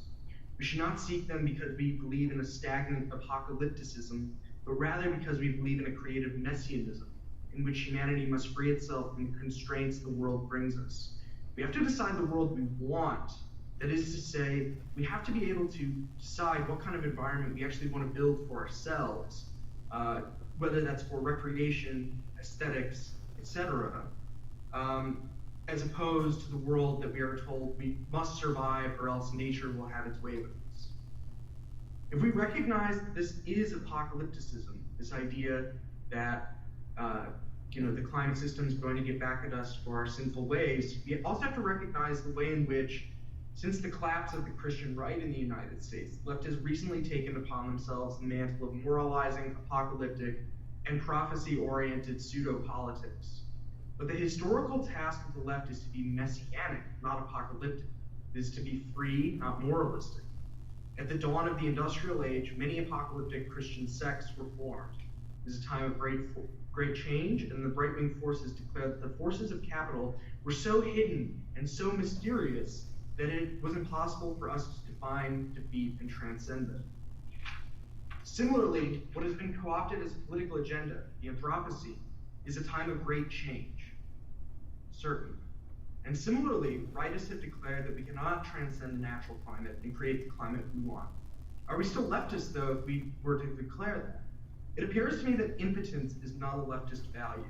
We should not seek them because we believe in a stagnant apocalypticism, but rather because we believe in a creative messianism, in which humanity must free itself from the constraints the world brings us. We have to decide the world we want. That is to say, we have to be able to decide what kind of environment we actually want to build for ourselves, whether that's for recreation, aesthetics, etc., as opposed to the world that we are told we must survive or else nature will have its way with us. If we recognize that this is apocalypticism, this idea that the climate system is going to get back at us for our sinful ways, we also have to recognize the way in which, since the collapse of the Christian right in the United States, the left has recently taken upon themselves the mantle of moralizing, apocalyptic, and prophecy-oriented pseudo-politics. But the historical task of the left is to be messianic, not apocalyptic. It is to be free, not moralistic. At the dawn of the industrial age, many apocalyptic Christian sects were formed. It is a time of great change, and the right-wing forces declared that the forces of capital were so hidden and so mysterious that it was impossible for us to define, defeat, and transcend them. Similarly, what has been co-opted as a political agenda, the Anthropocene, is a time of great change, certainly. And similarly, rightists have declared that we cannot transcend the natural climate and create the climate we want. Are we still leftists, though, if we were to declare that? It appears to me that impotence is not a leftist value,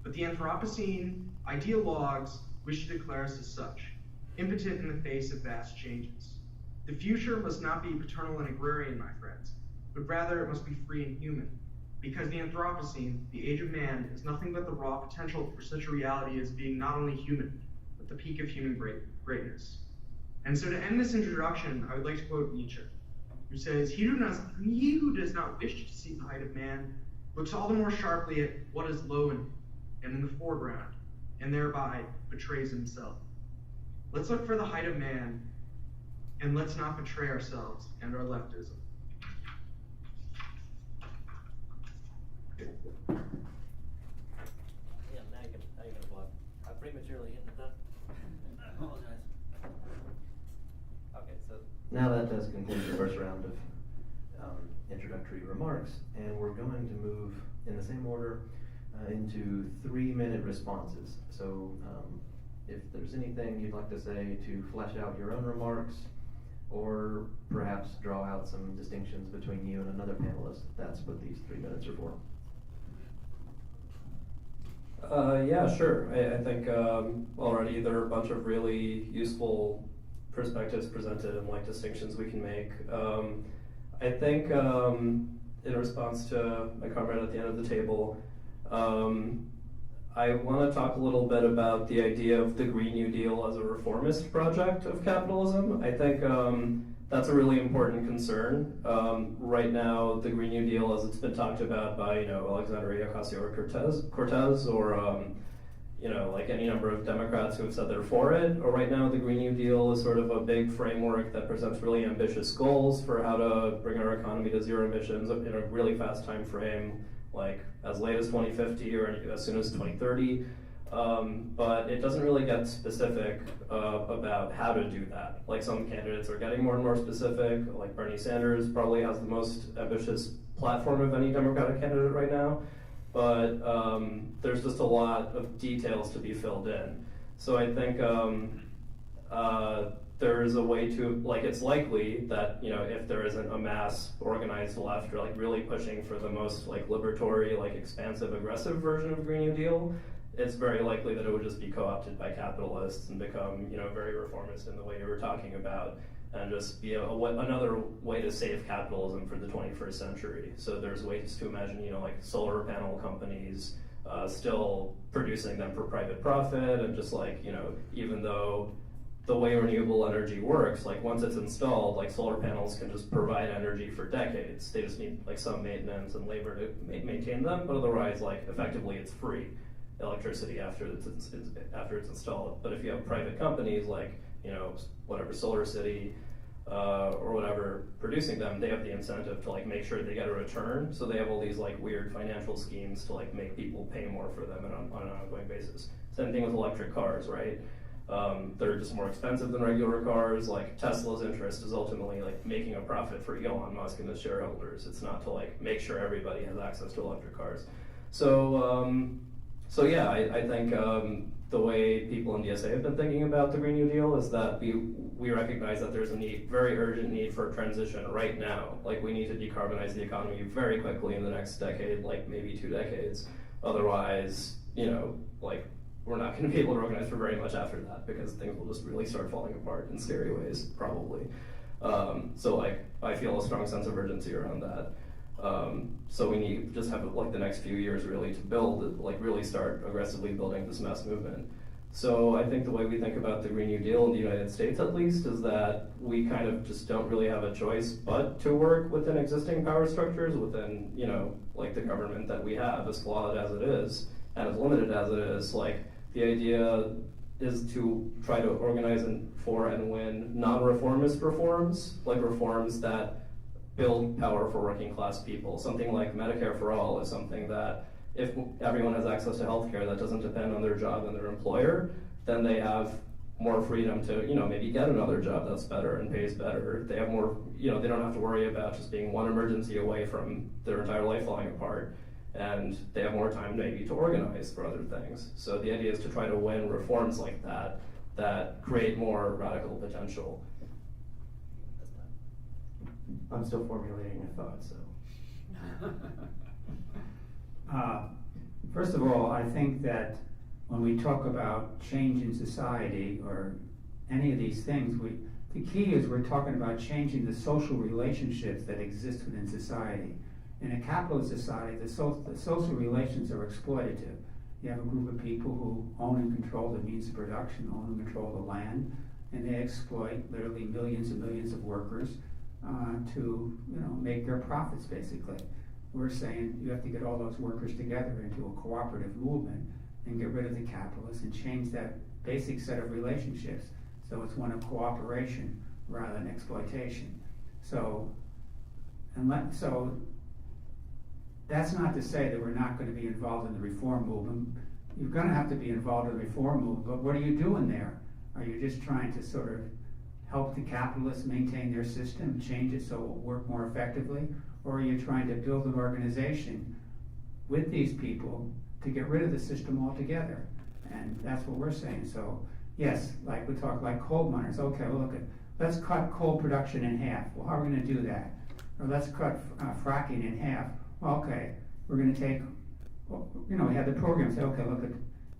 but the Anthropocene ideologues wish to declare us as such, impotent in the face of vast changes. The future must not be paternal and agrarian, my friends, but rather it must be free and human, because the Anthropocene, the age of man, is nothing but the raw potential for such a reality as being not only human, but the peak of human greatness. And so to end this introduction, I would like to quote Nietzsche, who says, he who does not wish to see the height of man looks all the more sharply at what is low and in the foreground, and thereby betrays himself. Let's look for the height of man, and let's not betray ourselves and our leftism. Yeah, now you're gonna block. I prematurely hinted that. I apologize. Okay, so now that does conclude the first round of introductory remarks, and we're going to move in the same order into 3-minute responses. So if there's anything you'd like to say to flesh out your own remarks, or perhaps draw out some distinctions between you and another panelist, that's what these 3 minutes are for. Yeah, sure. I think already there are a bunch of really useful perspectives presented and distinctions we can make. I think in response to my comrade at the end of the table, I want to talk a little bit about the idea of the Green New Deal as a reformist project of capitalism. I think that's a really important concern. Right now, the Green New Deal, as it's been talked about by Alexandria Ocasio-Cortez, or any number of Democrats who have said they're for it. Or right now, the Green New Deal is sort of a big framework that presents really ambitious goals for how to bring our economy to zero emissions in a really fast time frame, like as late as 2050 or as soon as 2030. But it doesn't really get specific about how to do that. Like, some candidates are getting more and more specific, like Bernie Sanders probably has the most ambitious platform of any Democratic candidate right now. But there's just a lot of details to be filled in. So I think there's a way to, like, it's likely that, you know, if there isn't a mass organized left or like really pushing for the most like liberatory, like expansive, aggressive version of Green New Deal, it's very likely that it would just be co-opted by capitalists and become, you know, very reformist in the way you were talking about, and just be another way to save capitalism for the 21st century. So there's ways to imagine, you know, like solar panel companies still producing them for private profit, and just like, you know, even though the way renewable energy works, like once it's installed, like solar panels can just provide energy for decades. They just need like some maintenance and labor to maintain them, but otherwise, like effectively, it's free electricity after it's installed. But if you have private companies like, you know, whatever, Solar City or whatever producing them, they have the incentive to like make sure they get a return. So they have all these like weird financial schemes to like make people pay more for them on an ongoing basis. Same thing with electric cars, right? They're just more expensive than regular cars. Like Tesla's interest is ultimately like making a profit for Elon Musk and his shareholders. It's not to like make sure everybody has access to electric cars. So yeah, I think the way people in DSA have been thinking about the Green New Deal is that we recognize that there's a very urgent need for a transition right now. Like we need to decarbonize the economy very quickly in the next decade, like maybe 2 decades. Otherwise, you know, like we're not going to be able to organize for very much after that, because things will just really start falling apart in scary ways, probably. So like I feel a strong sense of urgency around that. So we need just have like the next few years really to build, like really start aggressively building this mass movement. So I think the way we think about the Green New Deal in the United States, at least, is that we kind of just don't really have a choice but to work within existing power structures, within, you know, like the government that we have, as flawed as it is and as limited as it is. Like the idea is to try to organize for and win non-reformist reforms, like reforms that build power for working class people. Something like Medicare for All is something that if everyone has access to healthcare that doesn't depend on their job and their employer, then they have more freedom to, you know, maybe get another job that's better and pays better. They have more, you know, they don't have to worry about just being one emergency away from their entire life falling apart. And they have more time maybe to organize for other things. So the idea is to try to win reforms like that, that create more radical potential. I'm still formulating a thought, so. First of all, I think that when we talk about change in society or any of these things, the key is we're talking about changing the social relationships that exist within society. In a capitalist society, the social relations are exploitative. You have a group of people who own and control the means of production, own and control the land, and they exploit literally millions and millions of workers to, you know, make their profits, basically. We're saying you have to get all those workers together into a cooperative movement and get rid of the capitalists and change that basic set of relationships so it's one of cooperation rather than exploitation. So that's not to say that we're not going to be involved in the reform movement. You're going to have to be involved in the reform movement, but what are you doing there? Are you just trying to sort of help the capitalists maintain their system, change it so it will work more effectively? Or are you trying to build an organization with these people to get rid of the system altogether? And that's what we're saying. So yes, like we talk like coal miners. Okay, well, look, let's cut coal production in half. Well, how are we going to do that? Or let's cut fracking in half. Well, okay, we're going to take, well, you know, we have the program say, okay, look,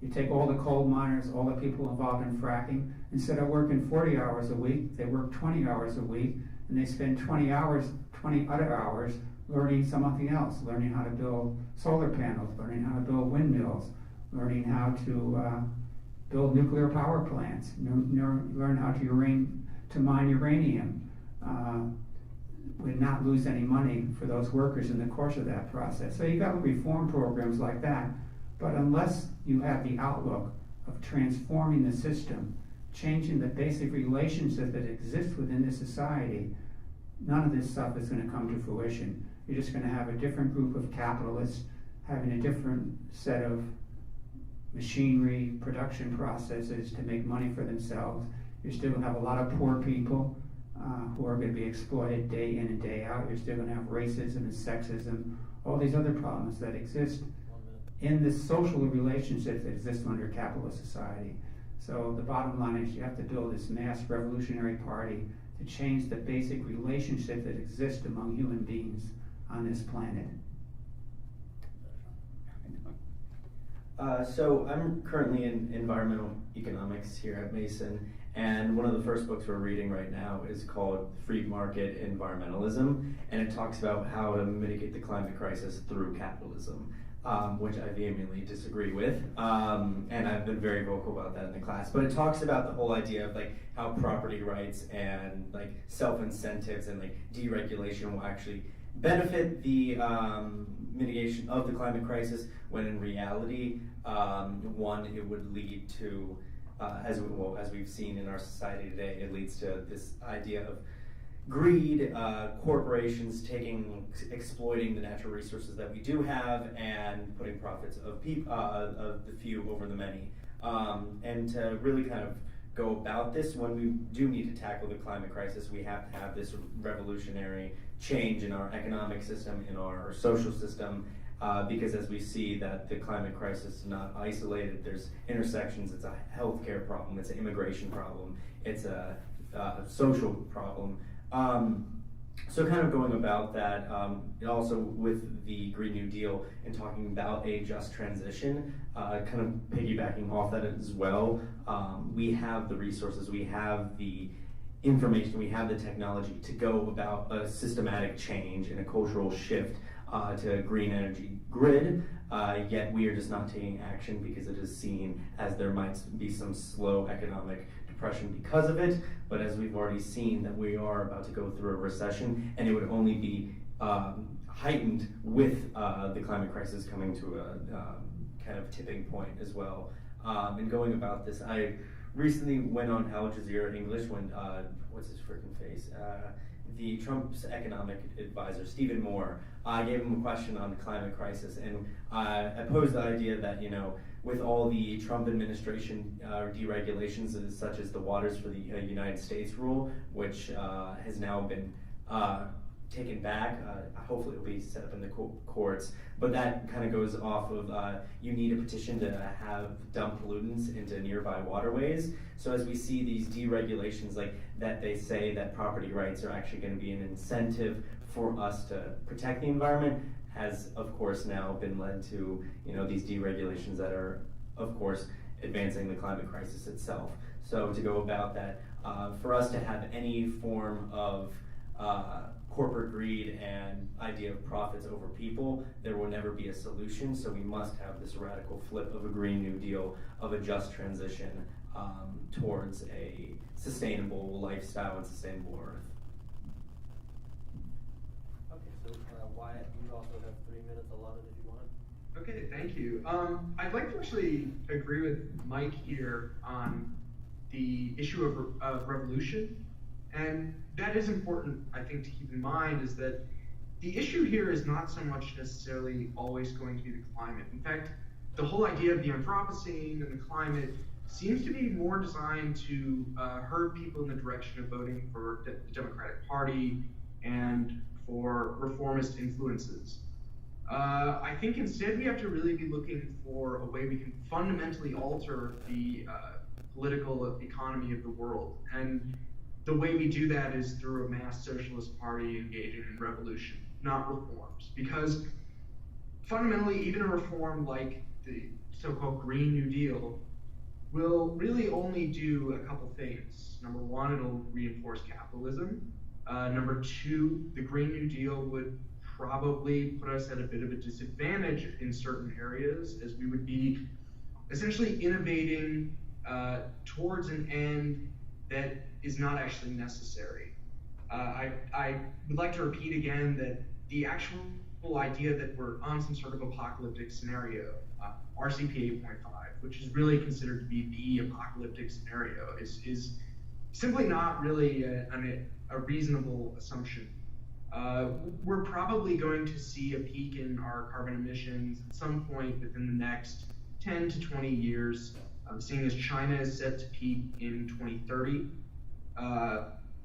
you take all the coal miners, all the people involved in fracking, instead of working 40 hours a week, they work 20 hours a week, and they spend 20 other hours learning something else, learning how to build solar panels, learning how to build windmills, learning how to build nuclear power plants, learn how to mine uranium, would not lose any money for those workers in the course of that process. So you got reform programs like that, but unless you have the outlook of transforming the system, changing the basic relationships that exist within the society, none of this stuff is going to come to fruition. You're just going to have a different group of capitalists having a different set of machinery, production processes to make money for themselves. You're still going to have a lot of poor people who are going to be exploited day in and day out. You're still going to have racism and sexism, all these other problems that exist in the social relationships that exist under capitalist society. So the bottom line is you have to build this mass revolutionary party to change the basic relationship that exists among human beings on this planet. So I'm currently in environmental economics here at Mason, and one of the first books we're reading right now is called Free Market Environmentalism, and it talks about how to mitigate the climate crisis through capitalism, which I vehemently disagree with, and I've been very vocal about that in the class. But it talks about the whole idea of like how property rights and like self-incentives and like deregulation will actually benefit the mitigation of the climate crisis, when in reality, one, it would lead to, as we've seen in our society today, it leads to this idea of greed, corporations exploiting the natural resources that we do have and putting profits of the few over the many. And to really kind of go about this, when we do need to tackle the climate crisis, we have to have this revolutionary change in our economic system, in our social system, because as we see that the climate crisis is not isolated, there's intersections, it's a healthcare problem, it's an immigration problem, it's a social problem. So kind of going about that, and also with the Green New Deal and talking about a just transition, kind of piggybacking off that as well, we have the resources, we have the information, we have the technology to go about a systematic change and a cultural shift to a green energy grid, yet we are just not taking action because it is seen as there might be some slow economic depression because of it. But as we've already seen, that we are about to go through a recession, and it would only be heightened with the climate crisis coming to a kind of tipping point as well. And going about this, I recently went on Al Jazeera English when, what's his freaking face? The Trump's economic advisor, Stephen Moore, I gave him a question on the climate crisis, and I posed the idea that, you know, with all the Trump administration deregulations, such as the Waters for the United States rule, which has now been taken back, hopefully it'll be set up in the courts, but that kind of goes off of you need a petition to have dump pollutants into nearby waterways. So as we see these deregulations, like that, they say that property rights are actually going to be an incentive for us to protect the environment, has of course now been led to, you know, these deregulations that are of course advancing the climate crisis itself. So to go about that, for us to have any form of corporate greed and idea of profits over people, there will never be a solution. So we must have this radical flip of a Green New Deal, of a just transition towards a sustainable lifestyle and sustainable earth. Okay, so Wyatt, you also have 3 minutes allotted if you want. Okay, thank you. I'd like to actually agree with Mike here on the issue of revolution. And that is important, I think, to keep in mind, is that the issue here is not so much necessarily always going to be the climate. In fact, the whole idea of the Anthropocene and the climate seems to be more designed to herd people in the direction of voting for the Democratic Party and for reformist influences. I think instead we have to really be looking for a way we can fundamentally alter the political economy of the world. And the way we do that is through a mass socialist party engaging in revolution, not reforms. Because fundamentally, even a reform like the so-called Green New Deal will really only do a couple things. Number one, it'll reinforce capitalism. Number two, the Green New Deal would probably put us at a bit of a disadvantage in certain areas, as we would be essentially innovating towards an end that is not actually necessary. I would like to repeat again that the actual idea that we're on some sort of apocalyptic scenario, RCP 8.5, which is really considered to be the apocalyptic scenario, is simply not really a reasonable assumption. We're probably going to see a peak in our carbon emissions at some point within the next 10 to 20 years, seeing as China is set to peak in 2030.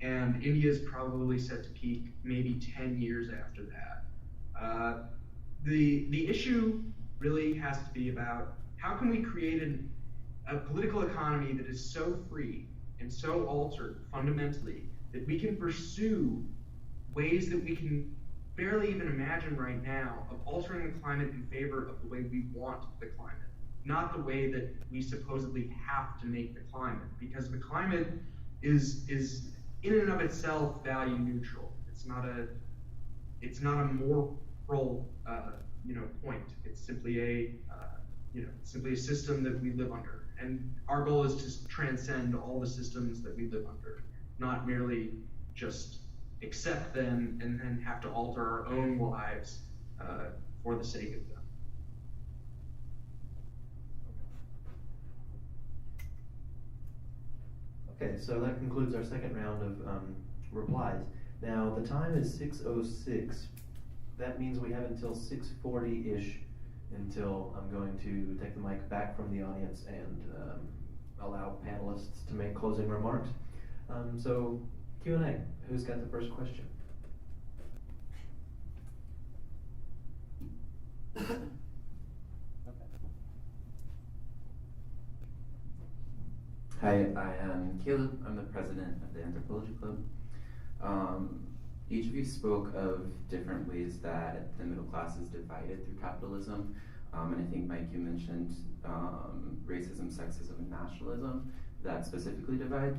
And India is probably set to peak maybe 10 years after that. The issue really has to be about how can we create a political economy that is so free and so altered fundamentally that we can pursue ways that we can barely even imagine right now of altering the climate in favor of the way we want the climate, not the way that we supposedly have to make the climate, because the climate is in and of itself value neutral. It's not a moral point. It's simply a system that we live under, and our goal is to transcend all the systems that we live under, not merely just accept them and then have to alter our own lives for the sake of them. Okay, so that concludes our second round of replies. Now, the time is 6:06. That means we have until 6:40-ish until I'm going to take the mic back from the audience and allow panelists to make closing remarks. So, Q&A. Who's got the first question? Hi, I am Caleb. I'm the president of the Anthropology Club. Each of you spoke of different ways that the middle class is divided through capitalism. And I think, Mike, you mentioned racism, sexism, and nationalism that specifically divide.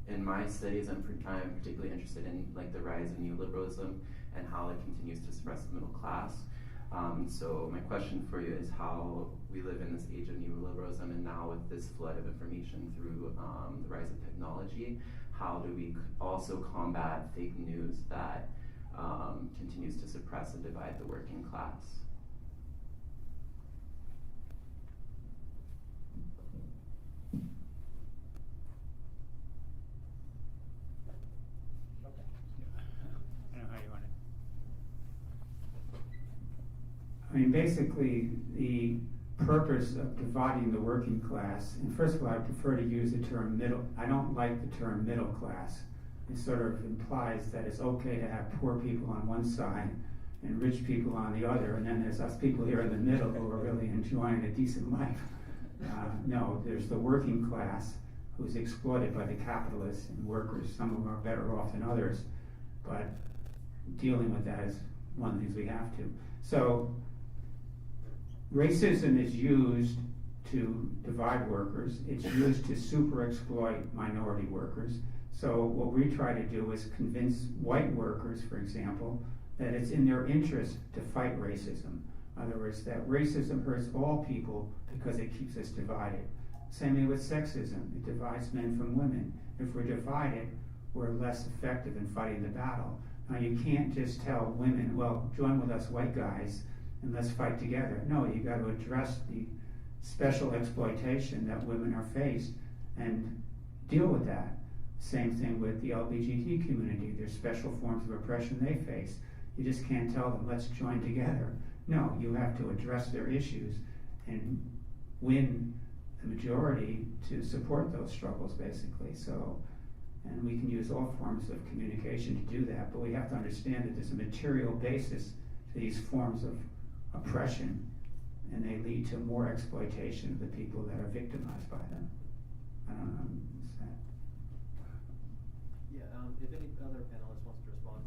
In my studies, I'm particularly interested in like the rise of neoliberalism and how it continues to suppress the middle class. So my question for you is how we live in this age of neoliberalism, and now with this flood of information through the rise of technology, how do we also combat fake news that continues to suppress and divide the working class? I mean, basically, the purpose of dividing the working class, and first of all, I prefer to use the term middle. I don't like the term middle class. It sort of implies that it's okay to have poor people on one side and rich people on the other, and then there's us people here in the middle who are really enjoying a decent life. No, there's the working class who's exploited by the capitalists and workers. Some of them are better off than others, but dealing with that is one of the things we have to. So, racism is used to divide workers. It's used to super exploit minority workers. So what we try to do is convince white workers, for example, that it's in their interest to fight racism. In other words, that racism hurts all people because it keeps us divided. Same way with sexism. It divides men from women. If we're divided, we're less effective in fighting the battle. Now, you can't just tell women, well, join with us white guys and let's fight together. No, you got to address the special exploitation that women are faced and deal with that. Same thing with the LGBT community. There's special forms of oppression they face. You just can't tell them, let's join together. No, you have to address their issues and win the majority to support those struggles, basically. So, and we can use all forms of communication to do that, but we have to understand that there's a material basis to these forms of oppression, and they lead to more exploitation of the people that are victimized by them. I don't know. Yeah, if any other panelist wants to respond.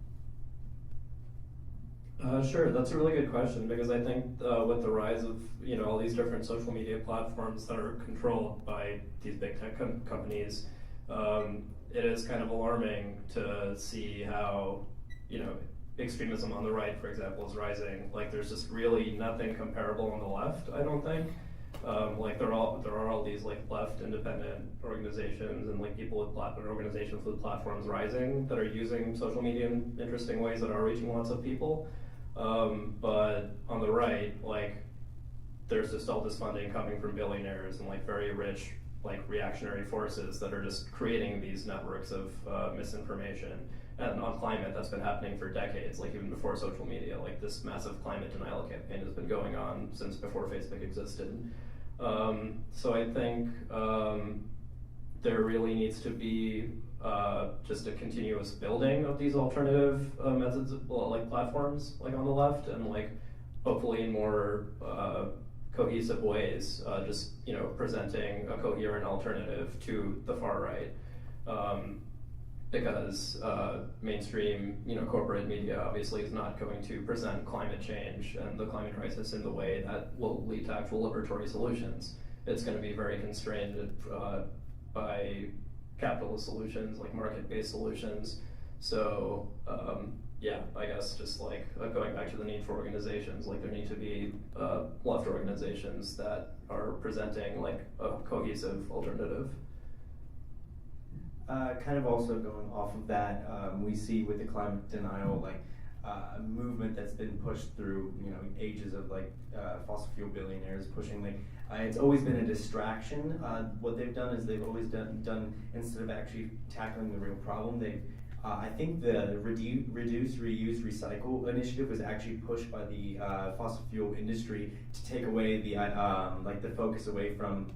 Sure, that's a really good question, because I think with the rise of all these different social media platforms that are controlled by these big tech companies, it is kind of alarming to see how extremism on the right, for example, is rising. Like, there's just really nothing comparable on the left, I don't think. Like, there are all these like left independent organizations and like people with organizations with platforms rising that are using social media in interesting ways that are reaching lots of people. But on the right, like, there's just all this funding coming from billionaires and like very rich like reactionary forces that are just creating these networks of misinformation. And on climate, that's been happening for decades, like even before social media. Like, this massive climate denial campaign has been going on since before Facebook existed. So I think there really needs to be just a continuous building of these alternative methods, like platforms, like on the left, and like hopefully more cohesive ways, just presenting a coherent alternative to the far right, because mainstream corporate media obviously is not going to present climate change and the climate crisis in the way that will lead to actual liberatory solutions. It's going to be very constrained by capitalist solutions, like market-based solutions. So yeah, I guess just like going back to the need for organizations, like there need to be left organizations that are presenting like a cohesive alternative. Kind of also going off of that, we see with the climate denial, like a movement that's been pushed through, ages of like fossil fuel billionaires pushing like, it's always been a distraction. What they've done is they've always done instead of actually tackling the real problem, I think the reduce, reuse, recycle initiative was actually pushed by the fossil fuel industry to take away the the focus away from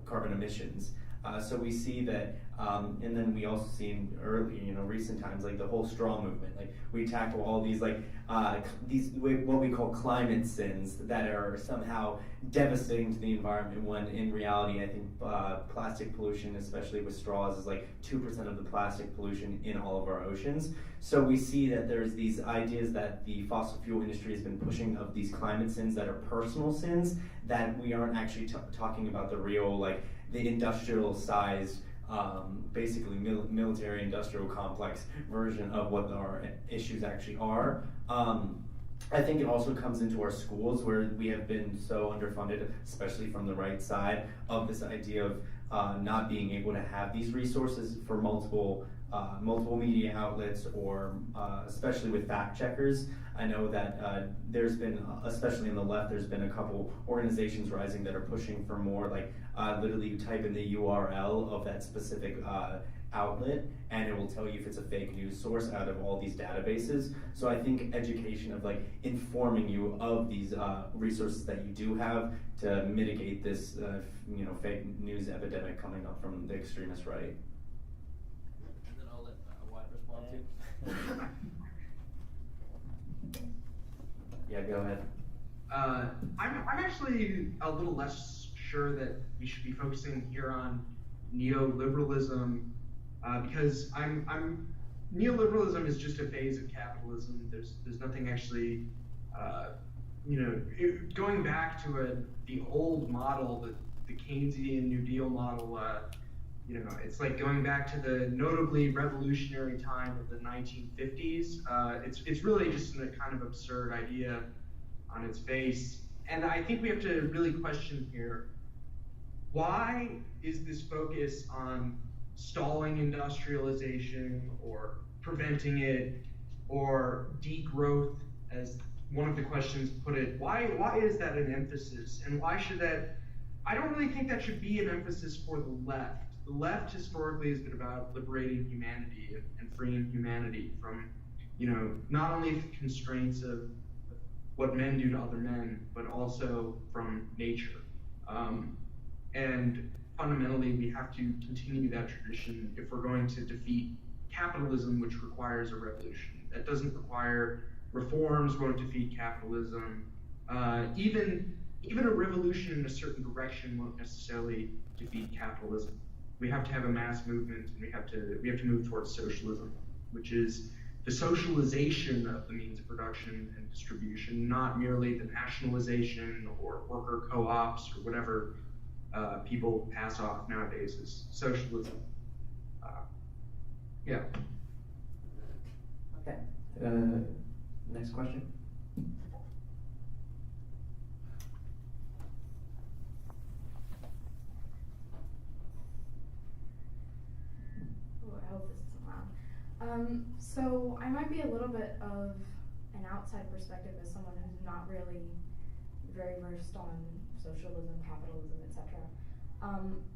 carbon emissions. So we see that, and then we also see in early, recent times, like the whole straw movement. Like we tackle all these what we call climate sins that are somehow devastating to the environment. When in reality, I think plastic pollution, especially with straws, is like 2% of the plastic pollution in all of our oceans. So we see that there's these ideas that the fossil fuel industry has been pushing of these climate sins that are personal sins, that we aren't actually talking about the real, like the industrial sized, basically military industrial complex version of what our issues actually are. I think it also comes into our schools, where we have been so underfunded, especially from the right side, of this idea of not being able to have these resources for multiple media outlets, or especially with fact checkers. I know that there's been, especially on the left, there's been a couple organizations rising that are pushing for more, like literally you type in the URL of that specific outlet and it will tell you if it's a fake news source out of all these databases. So I think education of like informing you of these resources that you do have to mitigate this fake news epidemic coming up from the extremist right. And then I'll let Wyatt respond too. Yeah, go ahead. I'm actually a little less sure that we should be focusing here on neoliberalism, because neoliberalism is just a phase of capitalism. There's nothing actually, going back to the old model, the Keynesian New Deal model. It's like going back to the notably revolutionary time of the 1950s. It's really just a kind of absurd idea on its face. And I think we have to really question here, why is this focus on stalling industrialization or preventing it, or degrowth, as one of the questions put it? Why is that an emphasis? And why should that, I don't really think that should be an emphasis for the left. The left historically has been about liberating humanity and freeing humanity from, not only the constraints of what men do to other men, but also from nature. And fundamentally, we have to continue that tradition if we're going to defeat capitalism, which requires a revolution. That doesn't require reforms, won't defeat capitalism. Even a revolution in a certain direction won't necessarily defeat capitalism. We have to have a mass movement, and we have to move towards socialism, which is the socialization of the means of production and distribution, not merely the nationalization or worker co-ops or whatever people pass off nowadays as socialism. Yeah. Okay. Next question. I hope this isn't loud. So I might be a little bit of an outside perspective as someone who's not really very versed on socialism, capitalism, etc.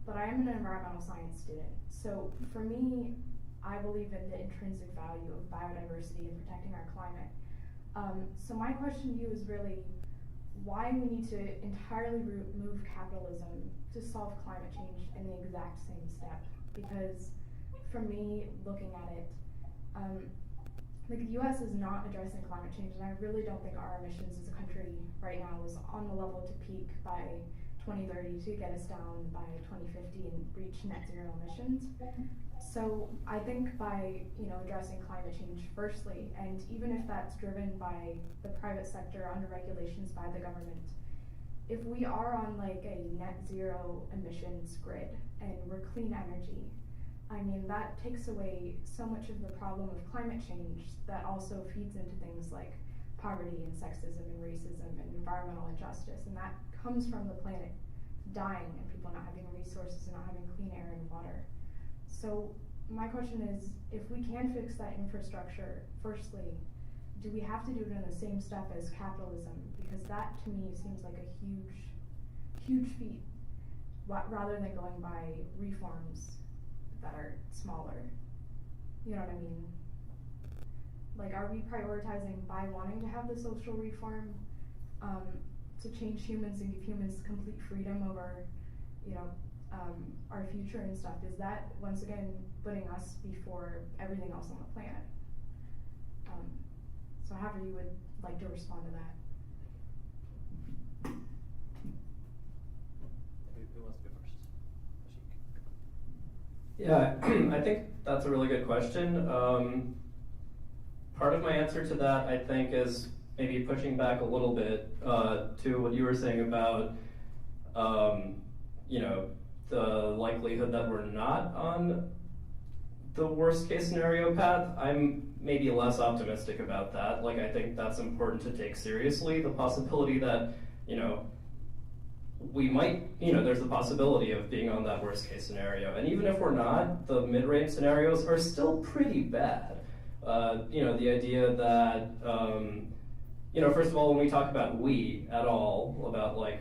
But I am an environmental science student. So for me, I believe in the intrinsic value of biodiversity and protecting our climate. So my question to you is really why we need to entirely remove capitalism to solve climate change in the exact same step. Because for me, looking at it, the US is not addressing climate change, and I really don't think our emissions as a country right now is on the level to peak by 2030 to get us down by 2050 and reach net zero emissions. So I think by addressing climate change firstly, and even if that's driven by the private sector under regulations by the government, if we are on like a net zero emissions grid and we're clean energy, I mean that takes away so much of the problem of climate change that also feeds into things like poverty and sexism and racism and environmental injustice, and that comes from the planet dying and people not having resources and not having clean air and water. So my question is, if we can fix that infrastructure, firstly, do we have to do it in the same step as capitalism? Because that to me seems like a huge feat, rather than going by reforms that are smaller. You know what I mean? Like, are we prioritizing by wanting to have the social reform to change humans and give humans complete freedom over, our future and stuff? Is that, once again, putting us before everything else on the planet? So however you would like to respond to that. Who wants to go first? Ashik. Yeah, I think that's a really good question. Part of my answer to that, I think, is maybe pushing back a little bit to what you were saying about, the likelihood that we're not on the worst case scenario path. I'm maybe less optimistic about that. Like, I think that's important to take seriously, the possibility that, we might, there's the possibility of being on that worst case scenario. And even if we're not, the mid-range scenarios are still pretty bad. The idea that, first of all, when we talk about we at all, about like,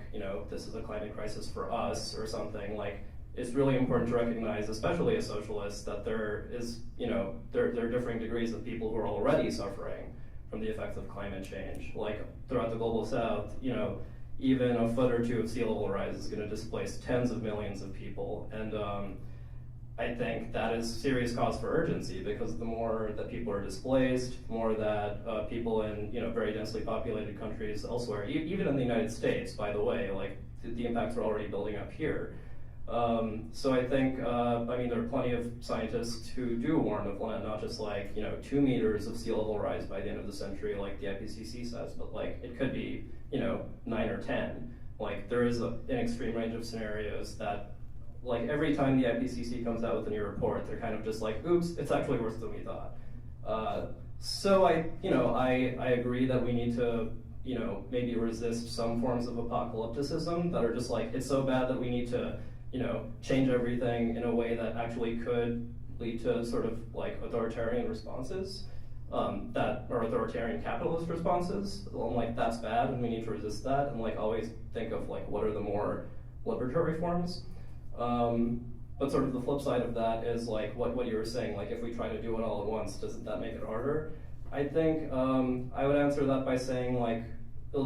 this is a climate crisis for us or something, like, it's really important to recognize, especially as socialists, that there is, there are differing degrees of people who are already suffering from the effects of climate change. Like, throughout the global south, even a foot or two of sea level rise is going to displace tens of millions of people. And I think that is serious cause for urgency, because the more that people are displaced, the more that people in very densely populated countries elsewhere, even in the United States, by the way, like the impacts are already building up here. So I think, there are plenty of scientists who do warn of not just like, 2 meters of sea level rise by the end of the century, like the IPCC says, but like it could be, 9 or 10. Like, there is an extreme range of scenarios that, like, every time the IPCC comes out with a new report, they're kind of just like, oops, it's actually worse than we thought. So I agree that we need to, maybe resist some forms of apocalypticism that are just like, it's so bad that we need to, change everything in a way that actually could lead to sort of like authoritarian responses, that are authoritarian capitalist responses. I'm like, that's bad and we need to resist that, and like always think of like, what are the more liberatory forms? But sort of the flip side of that is like what you were saying, like if we try to do it all at once, doesn't that make it harder? I think I would answer that by saying, like,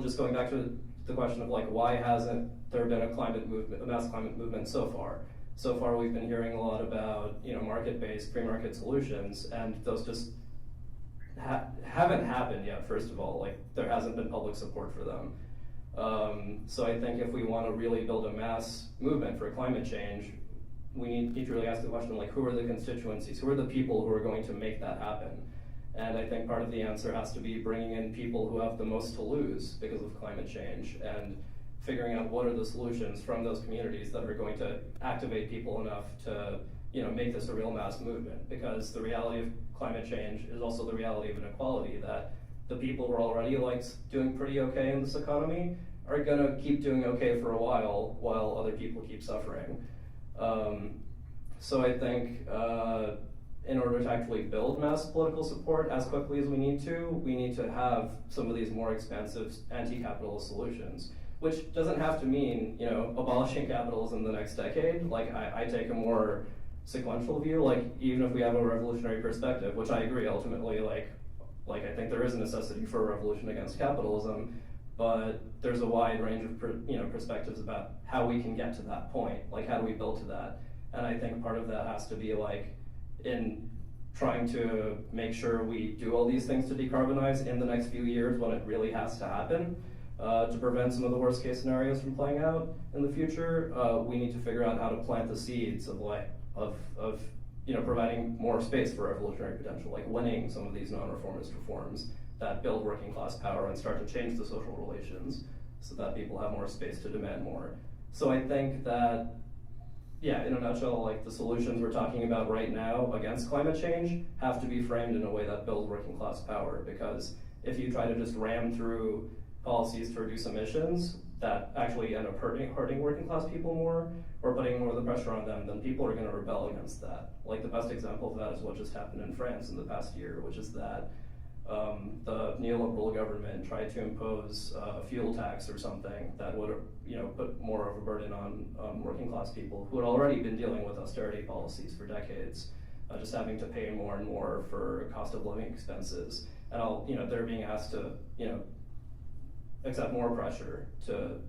just going back to the question of like, why hasn't there been a mass climate movement so far? So far we've been hearing a lot about market-based, free market solutions, and those just haven't happened yet. First of all, like there hasn't been public support for them. So I think if we want to really build a mass movement for climate change, we need to really ask the question, like, who are the constituencies? Who are the people who are going to make that happen? And I think part of the answer has to be bringing in people who have the most to lose because of climate change, and figuring out what are the solutions from those communities that are going to activate people enough to make this a real mass movement. Because the reality of climate change is also the reality of inequality, that the people who are already like doing pretty okay in this economy are gonna keep doing okay for a while other people keep suffering. So I think in order to actually build mass political support as quickly as we need to have some of these more expansive anti-capitalist solutions, which doesn't have to mean, abolishing capitalism the next decade. Like, I take a more sequential view, like, even if we have a revolutionary perspective, which I agree ultimately, like I think there is a necessity for a revolution against capitalism, but there's a wide range of perspectives about how we can get to that point, like how do we build to that. And I think part of that has to be like in trying to make sure we do all these things to decarbonize in the next few years when it really has to happen. to prevent some of the worst case scenarios from playing out in the future, we need to figure out how to plant the seeds of providing more space for revolutionary potential, like winning some of these non-reformist reforms that build working class power and start to change the social relations so that people have more space to demand more. So I think that, yeah, in a nutshell, like the solutions we're talking about right now against climate change have to be framed in a way that builds working class power, because if you try to just ram through policies to reduce emissions that actually end up hurting working class people more, or putting more of the pressure on them, then people are going to rebel against that. Like the best example of that is what just happened in France in the past year, which is that the neoliberal government tried to impose a fuel tax or something that would, put more of a burden on working class people who had already been dealing with austerity policies for decades, just having to pay more and more for cost of living expenses, and they're being asked to, accept more pressure to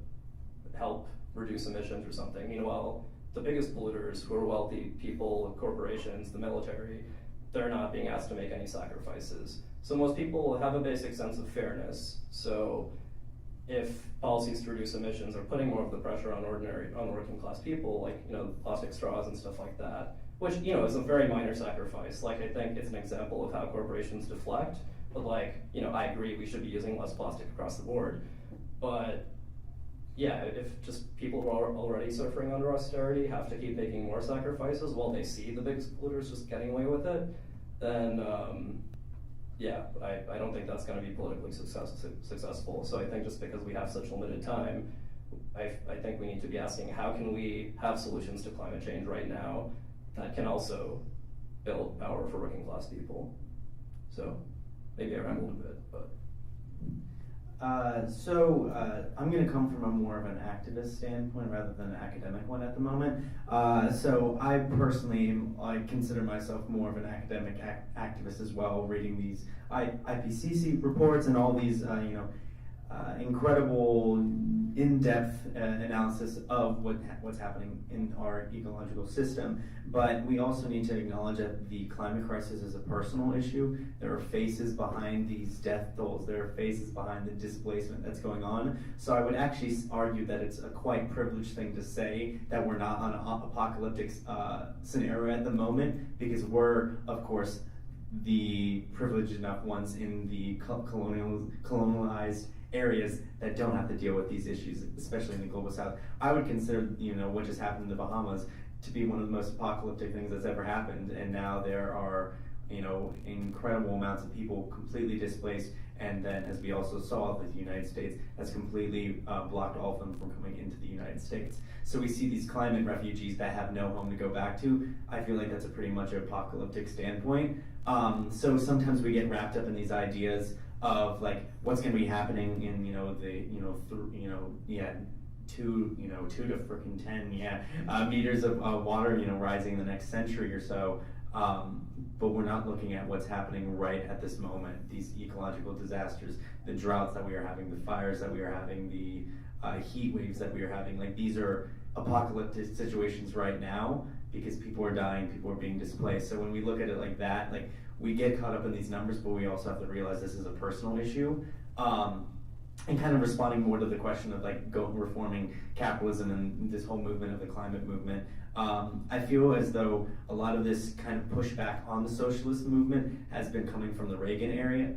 help reduce emissions or something. Meanwhile, the biggest polluters, who are wealthy people, corporations, the military, they're not being asked to make any sacrifices. So most people have a basic sense of fairness. So if policies to reduce emissions are putting more of the pressure on working class people, like plastic straws and stuff like that, which is a very minor sacrifice. Like I think it's an example of how corporations deflect. But I agree we should be using less plastic across the board. But yeah, if just people who are already suffering under austerity have to keep making more sacrifices while they see the biggest polluters just getting away with it, then I don't think that's going to be politically successful. So I think just because we have such limited time, I think we need to be asking, how can we have solutions to climate change right now that can also build power for working class people? So maybe I rambled a bit, but. I'm going to come from a more of an activist standpoint rather than an academic one at the moment. So I personally, I consider myself more of an academic activist as well, reading these IPCC reports and all these, incredible in-depth analysis of what's happening in our ecological system. But we also need to acknowledge that the climate crisis is a personal issue. There are faces behind these death tolls. There are faces behind the displacement that's going on. So I would actually argue that it's a quite privileged thing to say that we're not on an apocalyptic scenario at the moment, because we're, of course, the privileged enough ones in the colonialized areas that don't have to deal with these issues, especially in the global south. I would consider, what just happened in the Bahamas to be one of the most apocalyptic things that's ever happened. And now there are, incredible amounts of people completely displaced. And then, as we also saw, the United States has completely blocked all of them from coming into the United States. So we see these climate refugees that have no home to go back to. I feel like that's a pretty much apocalyptic standpoint. So sometimes we get wrapped up in these ideas of what's going to be happening in 2 to freaking 10 meters of water rising in the next century or so, but we're not looking at what's happening right at this moment. These ecological disasters, the droughts that we are having, the fires that we are having, the heat waves that we are having, these are apocalyptic situations right now because people are dying, people are being displaced. So when we look at it like that, we get caught up in these numbers, but we also have to realize this is a personal issue. And kind of responding more to the question of reforming capitalism and this whole movement of the climate movement, I feel as though a lot of this kind of pushback on the socialist movement has been coming from the Reagan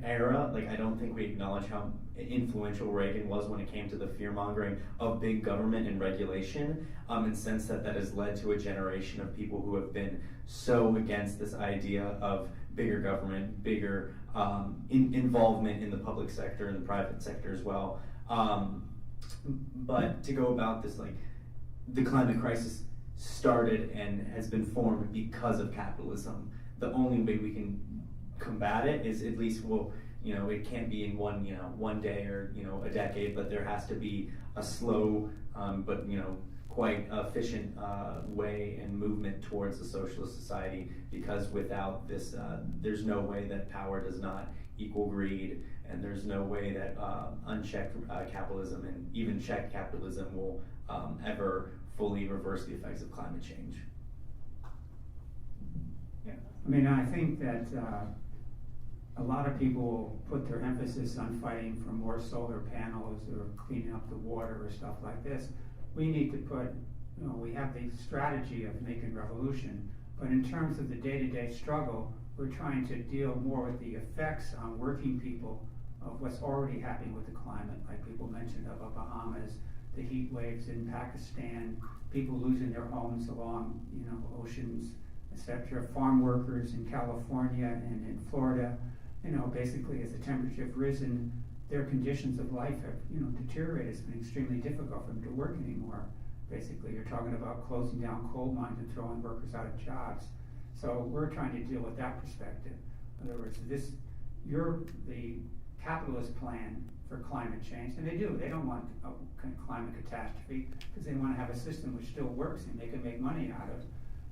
era. I don't think we acknowledge how influential Reagan was when it came to the fear-mongering of big government and regulation, in the sense that has led to a generation of people who have been so against this idea of bigger government, bigger involvement in the public sector and the private sector as well. But to go about this, the climate crisis started and has been formed because of capitalism. The only way we can combat it is at least, it can't be in one day or a decade, but there has to be a slow but quite efficient way and movement towards a socialist society, because without this, there's no way that power does not equal greed, and there's no way that unchecked capitalism and even checked capitalism will ever fully reverse the effects of climate change. Yeah, I mean, I think that a lot of people put their emphasis on fighting for more solar panels or cleaning up the water or stuff like this. We need to put, we have the strategy of making revolution, but in terms of the day-to-day struggle, we're trying to deal more with the effects on working people of what's already happening with the climate, like people mentioned of the Bahamas, the heat waves in Pakistan, people losing their homes along, oceans, etc. Farm workers in California and in Florida, basically as the temperature have risen, their conditions of life have, deteriorated. It's been extremely difficult for them to work anymore. Basically, you're talking about closing down coal mines and throwing workers out of jobs. So we're trying to deal with that perspective. In other words, the capitalist plan for climate change, and they do. They don't want a climate catastrophe because they want to have a system which still works and they can make money out of.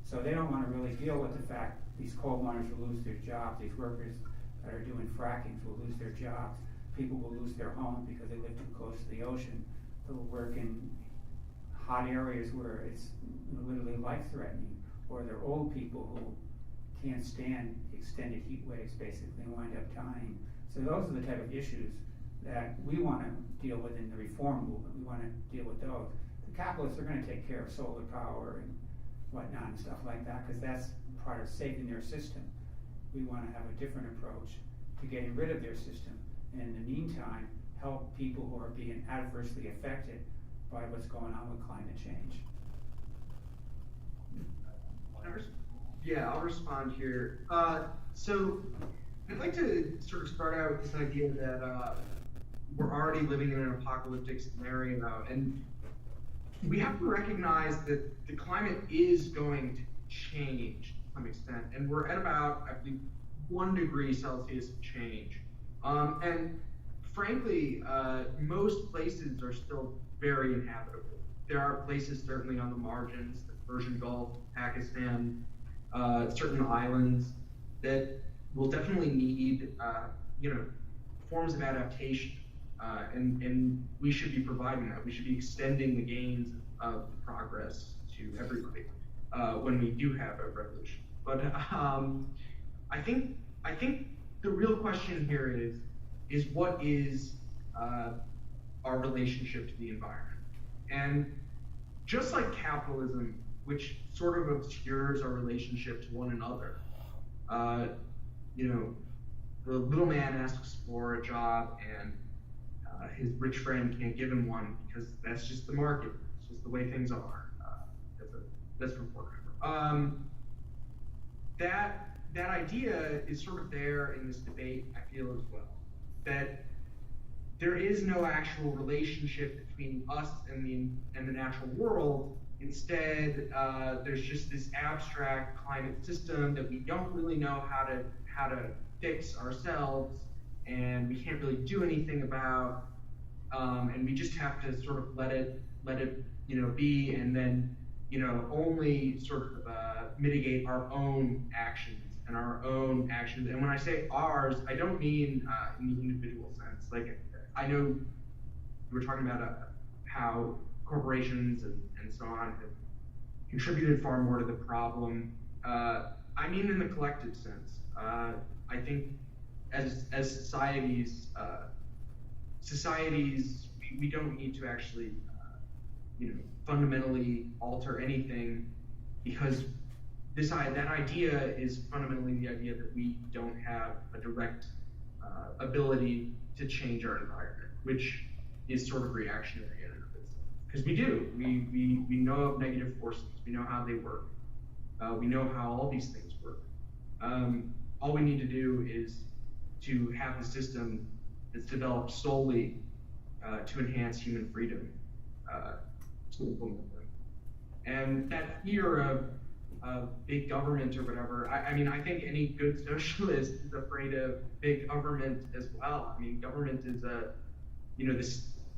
So they don't want to really deal with the fact these coal miners will lose their jobs, these workers that are doing frackings will lose their jobs, people will lose their homes because they live too close to the ocean. They'll work in hot areas where it's literally life-threatening, or they're old people who can't stand extended heat waves, basically, and wind up dying. So those are the type of issues that we want to deal with in the reform movement. We want to deal with those. The capitalists are going to take care of solar power and whatnot and stuff like that, because that's part of saving their system. We want to have a different approach to getting rid of their system, and in the meantime, help people who are being adversely affected by what's going on with climate change. Yeah, I'll respond here. So I'd like to sort of start out with this idea that we're already living in an apocalyptic scenario, and we have to recognize that the climate is going to change to some extent, and we're at about, I believe, 1 degree Celsius of change. And frankly, most places are still very inhabitable. There are places certainly on the margins, the Persian Gulf, Pakistan, certain islands that will definitely need, forms of adaptation, and we should be providing that. We should be extending the gains of progress to everybody when we do have a revolution. But I think the real question here is what is our relationship to the environment? And just like capitalism, which sort of obscures our relationship to one another, the little man asks for a job and his rich friend can't give him one because that's just the market. It's just the way things are. That's from Fort That idea is sort of there in this debate, I feel, as well. That there is no actual relationship between us and the natural world. Instead, there's just this abstract climate system that we don't really know how to fix ourselves, and we can't really do anything about, and we just have to sort of let it be, and then only sort of mitigate our own actions and our own actions. And when I say ours, I don't mean in the individual sense. Like, I know you were talking about how corporations and so on have contributed far more to the problem. I mean in the collective sense. I think as societies, we don't need to actually, fundamentally alter anything, because that idea is fundamentally the idea that we don't have a direct ability to change our environment, which is sort of reactionary in and of itself. Because we do. We know of negative forces. We know how they work. We know how all these things work. All we need to do is to have the system that's developed solely to enhance human freedom to implement them. And that fear of big government or whatever, I mean, I think any good socialist is afraid of big government as well. I mean, government is the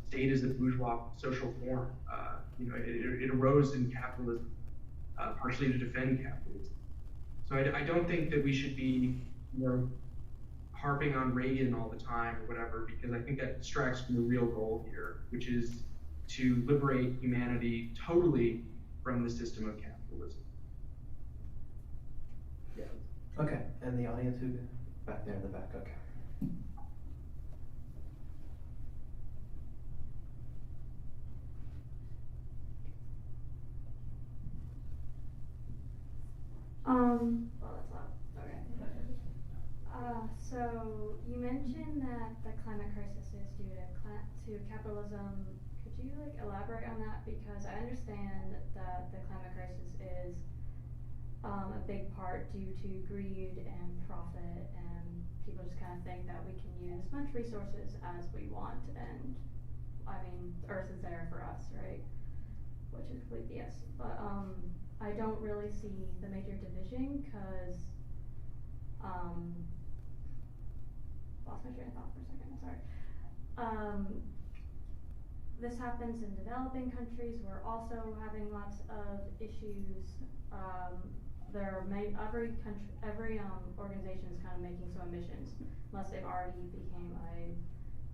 state is a bourgeois social form. It arose in capitalism, partially to defend capitalism. So I don't think that we should be, harping on Reagan all the time or whatever, because I think that distracts from the real goal here, which is to liberate humanity totally from the system of capitalism. Yeah. Okay. And the audience who Back there in the back, okay. Well, that's loud. Okay. So you mentioned that the climate crisis is due to capitalism. Could you elaborate on that? Because I understand that the climate crisis is a big part due to greed and profit, and people just kind of think that we can use as much resources as we want, and I mean, the Earth is there for us, right? Which is complete BS. But I don't really see the major division because lost my train of thought for a second. Sorry. This happens in developing countries. We're also having lots of issues. Every organization is kind of making some emissions, unless they've already became a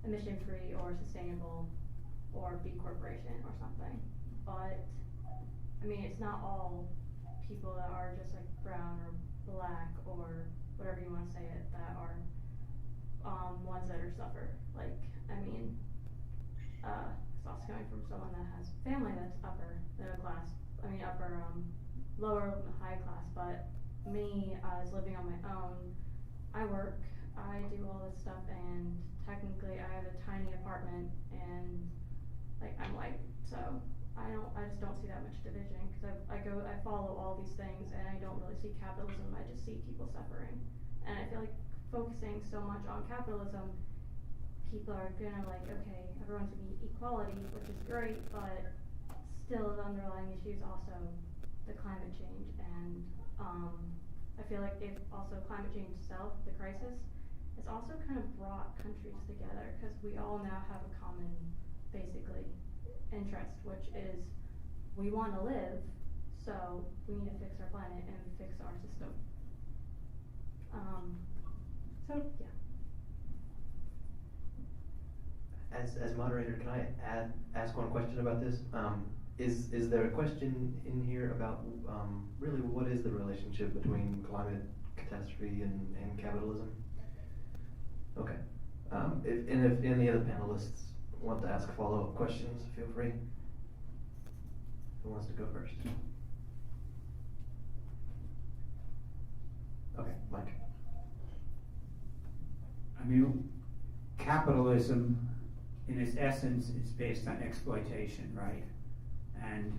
emission-free or sustainable or B corporation or something. But I mean, it's not all people that are just brown or black or whatever you want to say it that are ones that are suffer. It's also coming from someone that has family that's upper middle class. Lower high class. But me, as living on my own, I work, I do all this stuff, and technically I have a tiny apartment, and I'm white, so I just don't see that much division, because I follow all these things, and I don't really see capitalism. I just see people suffering, and I feel like focusing so much on capitalism, people are gonna okay, everyone's gonna need equality, which is great, but still the underlying issue is also the climate change, and I feel like if also climate change itself, the crisis, it's also kind of brought countries together, because we all now have a common, basically, interest, which is we want to live, so we need to fix our planet and fix our system. So yeah. As moderator, can I ask one question about this? Is there a question in here about really what is the relationship between climate catastrophe and capitalism? Okay. If any of the panelists want to ask follow-up questions, feel free. Who wants to go first? Okay, Mike. I mean, capitalism, in its essence, is based on exploitation, right? And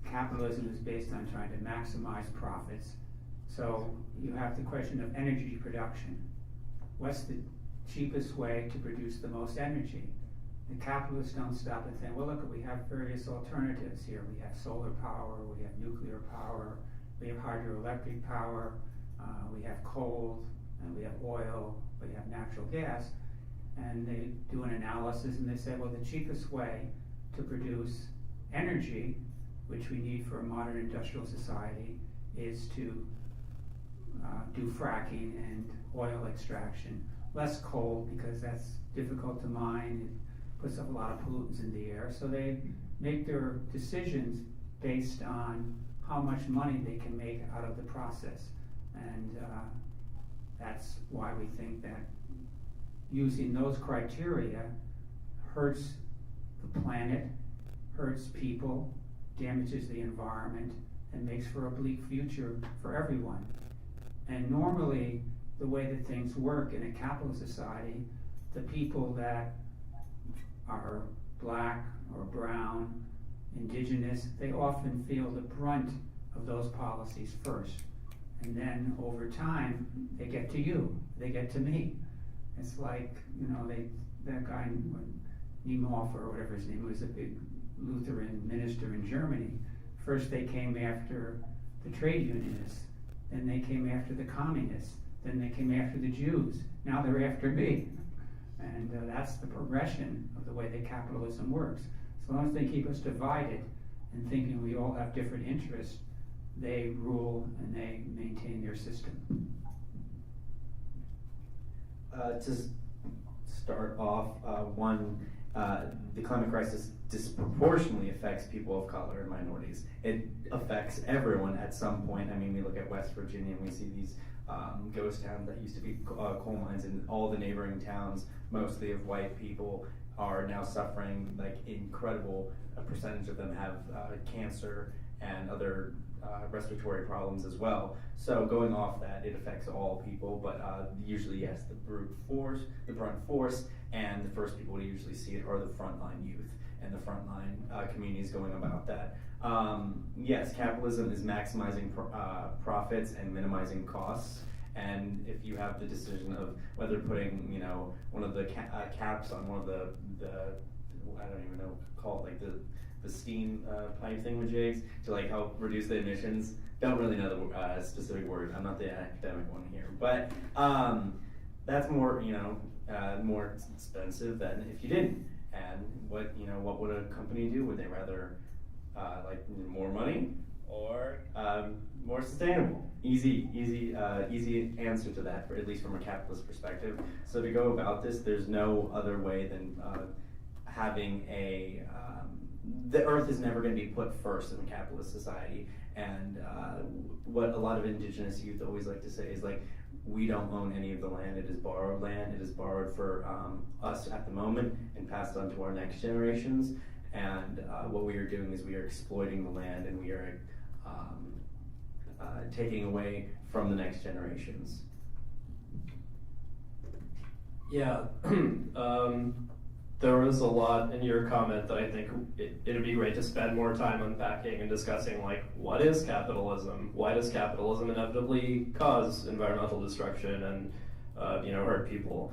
capitalism is based on trying to maximize profits. So you have the question of energy production. What's the cheapest way to produce the most energy? The capitalists don't stop and think, well, look, we have various alternatives here. We have solar power, we have nuclear power, we have hydroelectric power, we have coal, and we have oil, we have natural gas. And they do an analysis and they say, well, the cheapest way to produce energy, which we need for a modern industrial society, is to do fracking and oil extraction. Less coal, because that's difficult to mine. It puts up a lot of pollutants in the air. So they make their decisions based on how much money they can make out of the process. And that's why we think that using those criteria hurts the planet, hurts people, damages the environment, and makes for a bleak future for everyone. And normally, the way that things work in a capitalist society, the people that are black or brown, indigenous, they often feel the brunt of those policies first. And then over time, they get to you, they get to me. It's like, that guy, Niemoff or whatever his name was, a big Lutheran minister in Germany. First they came after the trade unionists, then they came after the communists, then they came after the Jews, now they're after me. And that's the progression of the way that capitalism works. So long as they keep us divided and thinking we all have different interests, they rule and they maintain their system. To start off, the climate crisis disproportionately affects people of color and minorities. It affects everyone at some point. I mean, we look at West Virginia and we see these ghost towns that used to be coal mines, and all the neighboring towns, mostly of white people, are now suffering. Like incredible percentage of them have cancer and other respiratory problems as well. So going off that, it affects all people, but usually, yes, the brunt force, and the first people to usually see it are the frontline youth and the frontline communities going about that. Yes, capitalism is maximizing profits and minimizing costs. And if you have the decision of whether putting, you know, one of the caps on one of the I don't even know, call it like the steam pipe thingamajigs to like help reduce the emissions. Don't really know the specific word. I'm not the academic one here, but that's more, you know, more expensive than if you didn't. And what would a company do? Would they rather like more money or more sustainable? Easy answer to that, for at least from a capitalist perspective. So to go about this, there's no other way than having the earth is never going to be put first in a capitalist society. And what a lot of indigenous youth always like to say is like, we don't own any of the land. It is borrowed land. It is borrowed for us at the moment and passed on to our next generations. And what we are doing is we are exploiting the land, and we are taking away from the next generations. Yeah, there was a lot in your comment that I think it'd be great to spend more time unpacking and discussing, like, what is capitalism? Why does capitalism inevitably cause environmental destruction and hurt people?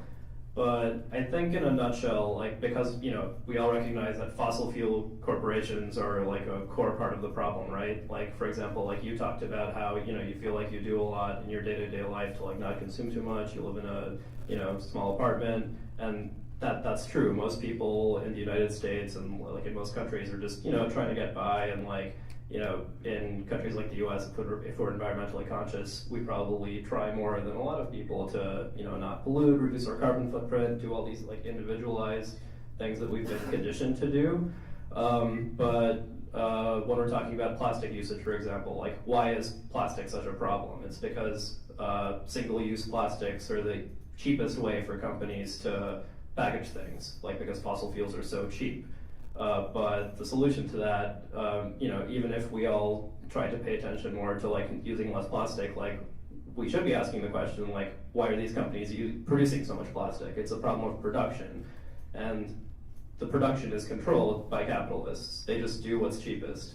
But I think in a nutshell, like, because, we all recognize that fossil fuel corporations are like a core part of the problem, right? Like, for example, like you talked about how, you feel like you do a lot in your day-to-day life to like not consume too much. You live in a, small apartment, and that's true. Most people in the United States and like in most countries are just, trying to get by, and like, in countries like the US, if we're environmentally conscious, we probably try more than a lot of people to, not pollute, reduce our carbon footprint, do all these like individualized things that we've been conditioned to do. But when we're talking about plastic usage, for example, like, why is plastic such a problem? It's because single-use plastics are the cheapest way for companies to package things, like, because fossil fuels are so cheap. But the solution to that, even if we all try to pay attention more to like using less plastic, like, we should be asking the question, like, why are these companies producing so much plastic? It's a problem of production, and the production is controlled by capitalists. They just do what's cheapest.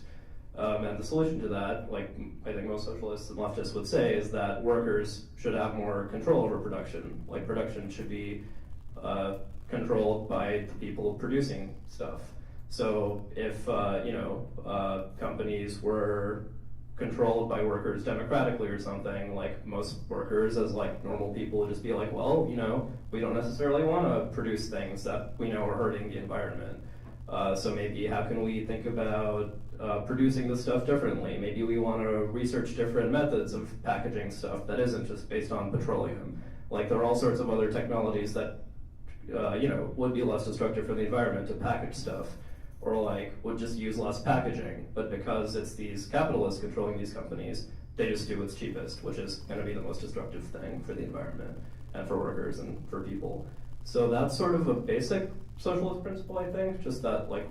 And the solution to that, like I think most socialists and leftists would say, is that workers should have more control over production. Like, production should be controlled by the people producing stuff. So if companies were controlled by workers democratically or something, like, most workers as like normal people would just be like, well, we don't necessarily want to produce things that we know are hurting the environment. So maybe how can we think about producing this stuff differently? Maybe we want to research different methods of packaging stuff that isn't just based on petroleum. Like, there are all sorts of other technologies that would be less destructive for the environment to package stuff, or like would just use less packaging. But because it's these capitalists controlling these companies, they just do what's cheapest, which is going to be the most destructive thing for the environment and for workers and for people. So that's sort of a basic socialist principle, I think, just that, like,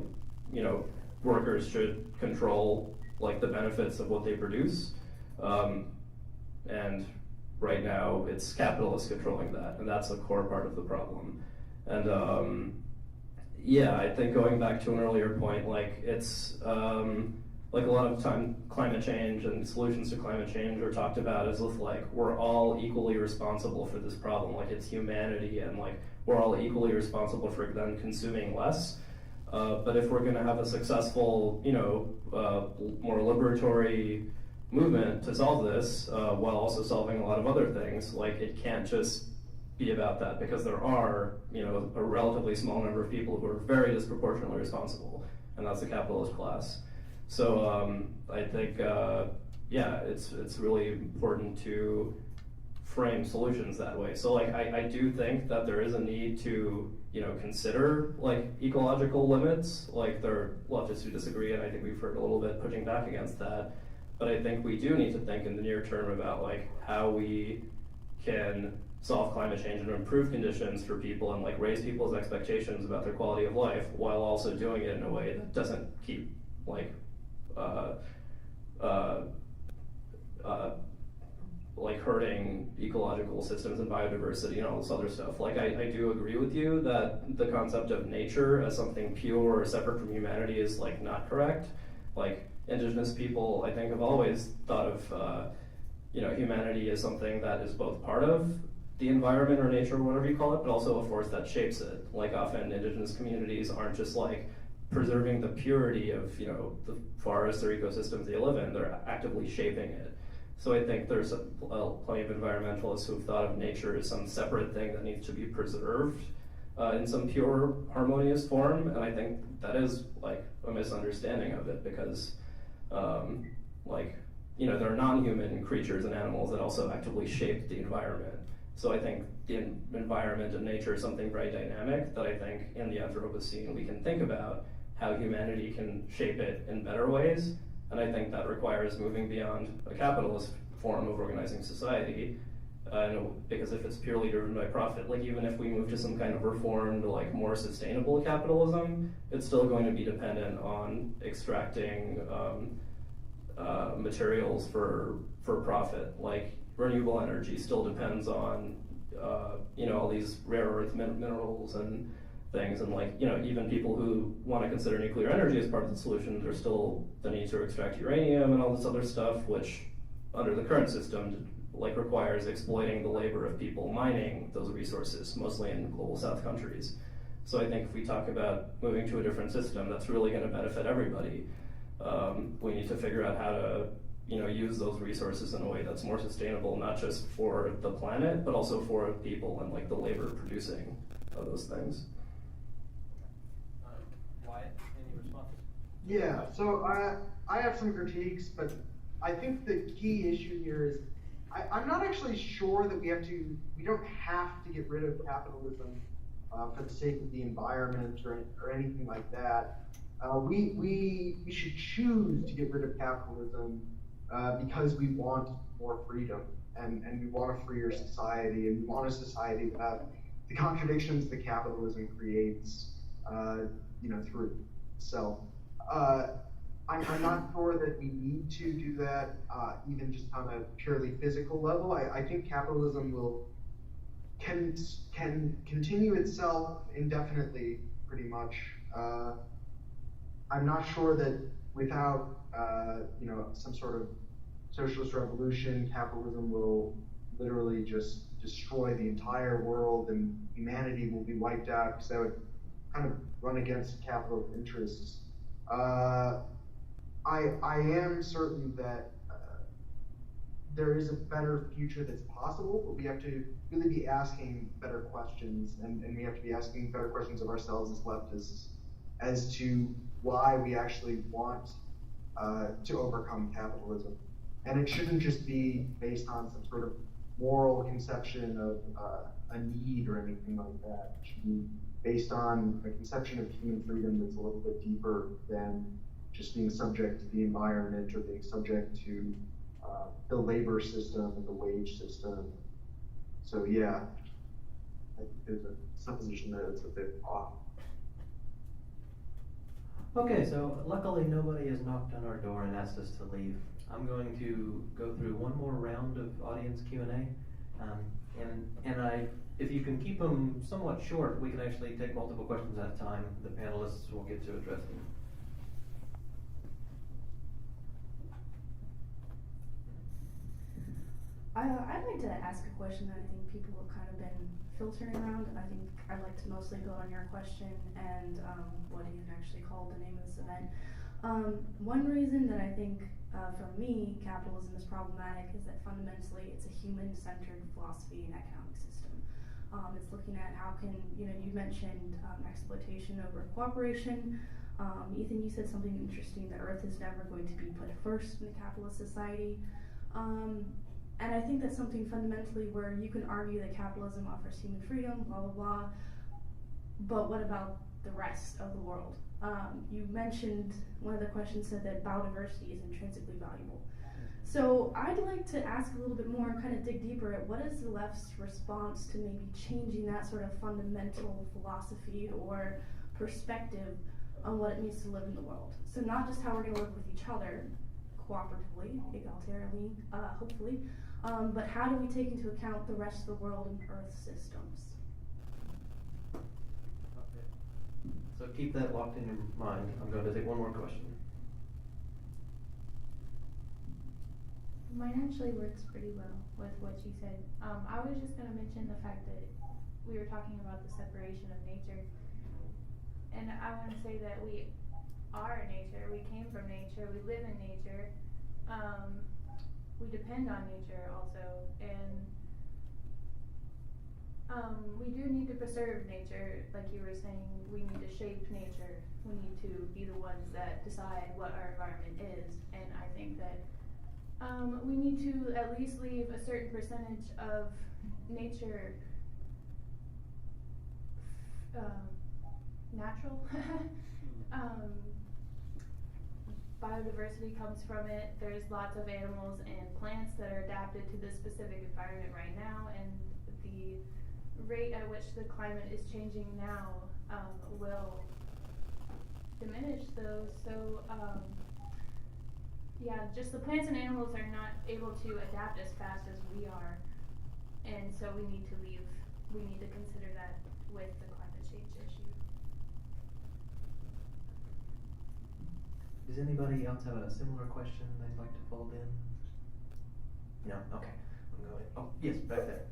workers should control like the benefits of what they produce. And right now it's capitalists controlling that, and that's a core part of the problem. And yeah, I think going back to an earlier point, like, it's like a lot of time climate change and solutions to climate change are talked about as if like we're all equally responsible for this problem, like it's humanity, and like we're all equally responsible for then consuming less. But if we're going to have a successful, more liberatory movement to solve this, while also solving a lot of other things, like, it can't just be about that, because there are, a relatively small number of people who are very disproportionately responsible, and that's the capitalist class. So I think, yeah, it's really important to frame solutions that way. So like, I do think that there is a need to, consider like ecological limits. Like, there are leftists who disagree, and I think we've heard a little bit pushing back against that. But I think we do need to think in the near term about like how we can solve climate change and improve conditions for people and like raise people's expectations about their quality of life while also doing it in a way that doesn't keep like hurting ecological systems and biodiversity and all this other stuff. Like I do agree with you that the concept of nature as something pure or separate from humanity is like not correct. Like indigenous people, I think, have always thought of humanity as something that is both part of the environment or nature or whatever you call it, but also a force that shapes it. Like often indigenous communities aren't just like preserving the purity of the forests or ecosystems they live in, they're actively shaping it. So I think there's plenty of environmentalists who've thought of nature as some separate thing that needs to be preserved in some pure, harmonious form, and I think that is like a misunderstanding of it because there are non-human creatures and animals that also actively shape the environment. So I think the environment and nature is something very dynamic that I think in the Anthropocene we can think about how humanity can shape it in better ways. And I think that requires moving beyond a capitalist form of organizing society. Because if it's purely driven by profit, like even if we move to some kind of reformed, like more sustainable capitalism, it's still going to be dependent on extracting materials for profit. Like renewable energy still depends on all these rare earth minerals and things, and even people who want to consider nuclear energy as part of the solution, there's still the need to extract uranium and all this other stuff, which under the current system requires exploiting the labor of people mining those resources, mostly in global south countries. So I think if we talk about moving to a different system that's really going to benefit everybody, we need to figure out how to use those resources in a way that's more sustainable, not just for the planet, but also for people and the labor producing of those things. Wyatt, any responses? Yeah, so I have some critiques, but I think the key issue here is I'm not actually sure that we don't have to get rid of capitalism for the sake of the environment or anything like that. We should choose to get rid of capitalism because we want more freedom and we want a freer society, and we want a society without the contradictions that capitalism creates through itself. I'm not sure that we need to do that, even just on a purely physical level. I think capitalism can continue itself indefinitely, pretty much. I'm not sure that without some sort of socialist revolution, capitalism will literally just destroy the entire world and humanity will be wiped out, because that would kind of run against capital interests. I am certain that there is a better future that's possible, but we have to really be asking better questions, and we have to be asking better questions of ourselves as leftists as to why we actually want to overcome capitalism. And it shouldn't just be based on some sort of moral conception of a need or anything like that. It should be based on a conception of human freedom that's a little bit deeper than just being subject to the environment or being subject to the labor system and the wage system. So yeah, I think there's a supposition there that's a bit off. Okay, so luckily nobody has knocked on our door and asked us to leave. I'm going to go through one more round of audience Q&A, and if you can keep them somewhat short, we can actually take multiple questions at a time. The panelists will get to address them. I'd like to ask a question that I think people have kind of been filtering around, and I think I'd like to mostly build on your question and what you actually called the name of this event. One reason that I think, for me, capitalism is problematic is that fundamentally it's a human-centered philosophy and economic system. It's looking at how can, you mentioned exploitation over cooperation. Ethan, you said something interesting, that Earth is never going to be put first in a capitalist society. And I think that's something fundamentally where you can argue that capitalism offers human freedom, blah, blah, blah. But what about the rest of the world? You mentioned, one of the questions said that biodiversity is intrinsically valuable. So I'd like to ask a little bit more and kind of dig deeper at what is the left's response to maybe changing that sort of fundamental philosophy or perspective on what it means to live in the world. So not just how we're going to live with each other, cooperatively, egalitarianly, hopefully, but how do we take into account the rest of the world and Earth systems? Okay. So keep that locked in your mind. I'm going to take one more question. Mine actually works pretty well with what you said. I was just going to mention the fact that we were talking about the separation of nature. And I want to say that we are nature. We came from nature. We live in nature. We depend on nature also. And we do need to preserve nature. Like you were saying, we need to shape nature. We need to be the ones that decide what our environment is. And I think that we need to at least leave a certain percentage of nature natural. Biodiversity comes from it. There's lots of animals and plants that are adapted to this specific environment right now, and the rate at which the climate is changing now will diminish those. So yeah, just the plants and animals are not able to adapt as fast as we are, and so we need to consider that with the climate change issue. Does anybody else have a similar question they'd like to fold in? No? Okay. I'm going. Oh, yes, back there.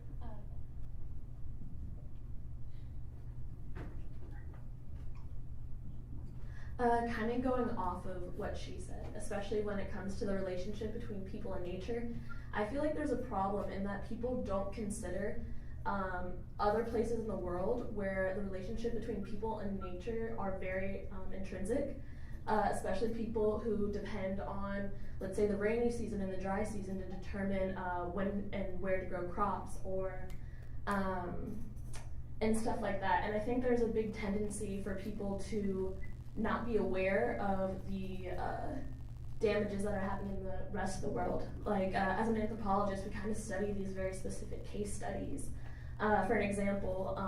Kind of going off of what she said, especially when it comes to the relationship between people and nature, I feel like there's a problem in that people don't consider other places in the world where the relationship between people and nature are very intrinsic, especially people who depend on, let's say, the rainy season and the dry season to determine when and where to grow crops, or and stuff like that. And I think there's a big tendency for people to not be aware of the damages that are happening in the rest of the world. Like, as an anthropologist, we kind of study these very specific case studies. For an example,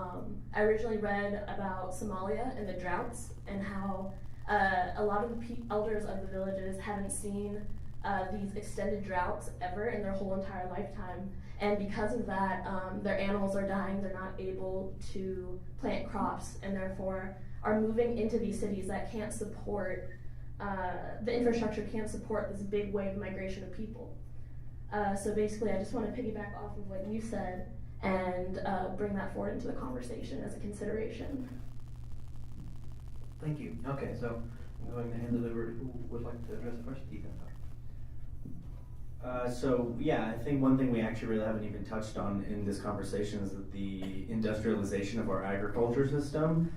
I originally read about Somalia and the droughts, and how a lot of the elders of the villages haven't seen these extended droughts ever in their whole entire lifetime. And because of that, their animals are dying, they're not able to plant crops, and therefore are moving into these cities that can't support, the infrastructure can't support this big wave of migration of people. So basically, I just want to piggyback off of what you said and bring that forward into the conversation as a consideration. Thank you. Okay, so I'm going to hand it over to who would like to address it first. Ethan. So yeah, I think one thing we actually really haven't even touched on in this conversation is that the industrialization of our agriculture system,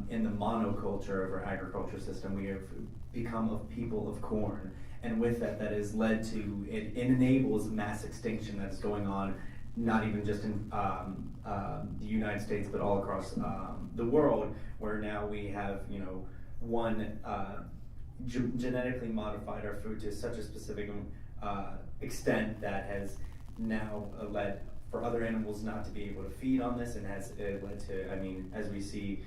in the monoculture of our agriculture system, we have become a people of corn. And with that, that has led to, it enables mass extinction that's going on, not even just in the United States, but all across the world, where now we have, genetically modified our food to such a specific extent that has now led for other animals not to be able to feed on this, and has led to, as we see,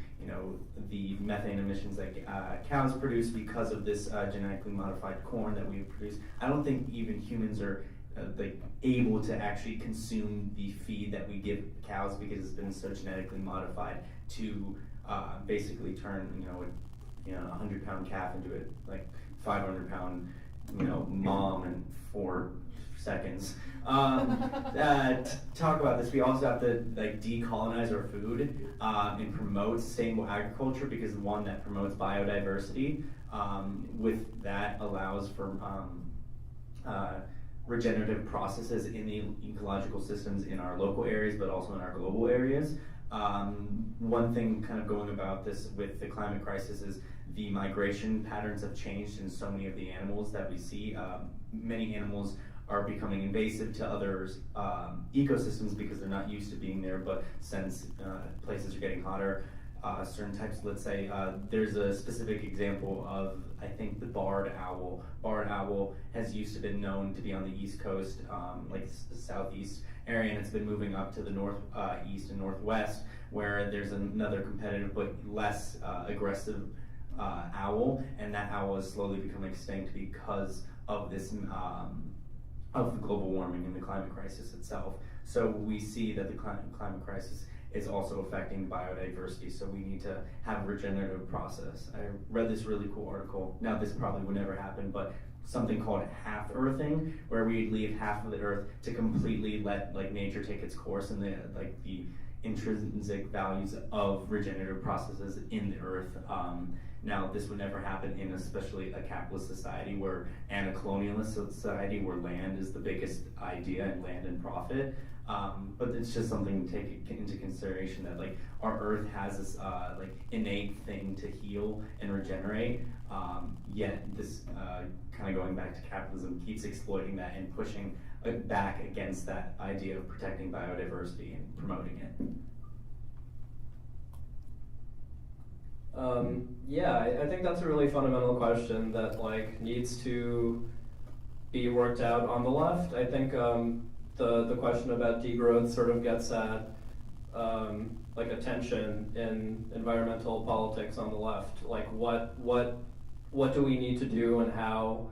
the methane emissions that cows produce because of this genetically modified corn that we produce. I don't think even humans are able to actually consume the feed that we give cows, because it's been so genetically modified to basically turn, a 100-pound calf into a 500-pound mom in 4 seconds. Talk about this. We also have to decolonize our food and promote sustainable agriculture, because the one that promotes biodiversity, with that allows for regenerative processes in the ecological systems in our local areas, but also in our global areas. One thing kind of going about this with the climate crisis is the migration patterns have changed in so many of the animals that we see. Many animals are becoming invasive to others' ecosystems because they're not used to being there, but since places are getting hotter, certain types. Let's say there's a specific example of, I think, the barred owl. Barred owl has used to been known to be on the East Coast, like the southeast area, and it's been moving up to the northeast and northwest, where there's another competitive but less aggressive owl, and that owl is slowly becoming extinct because of this of the global warming and the climate crisis itself. So we see that the climate crisis is also affecting biodiversity, so we need to have a regenerative process. I read this really cool article. Now, this probably would never happen, but something called half-earthing, where we leave half of the earth to completely let like nature take its course, and the intrinsic values of regenerative processes in the earth. Now, this would never happen in especially a capitalist society and a colonialist society where land is the biggest idea, and land and profit. But it's just something to take into consideration that like our earth has this like innate thing to heal and regenerate. Yet this kind of going back to capitalism keeps exploiting that and pushing back against that idea of protecting biodiversity and promoting it. Yeah, I think that's a really fundamental question that like needs to be worked out on the left. I think the question about degrowth sort of gets at like a tension in environmental politics on the left. Like what do we need to do, and how,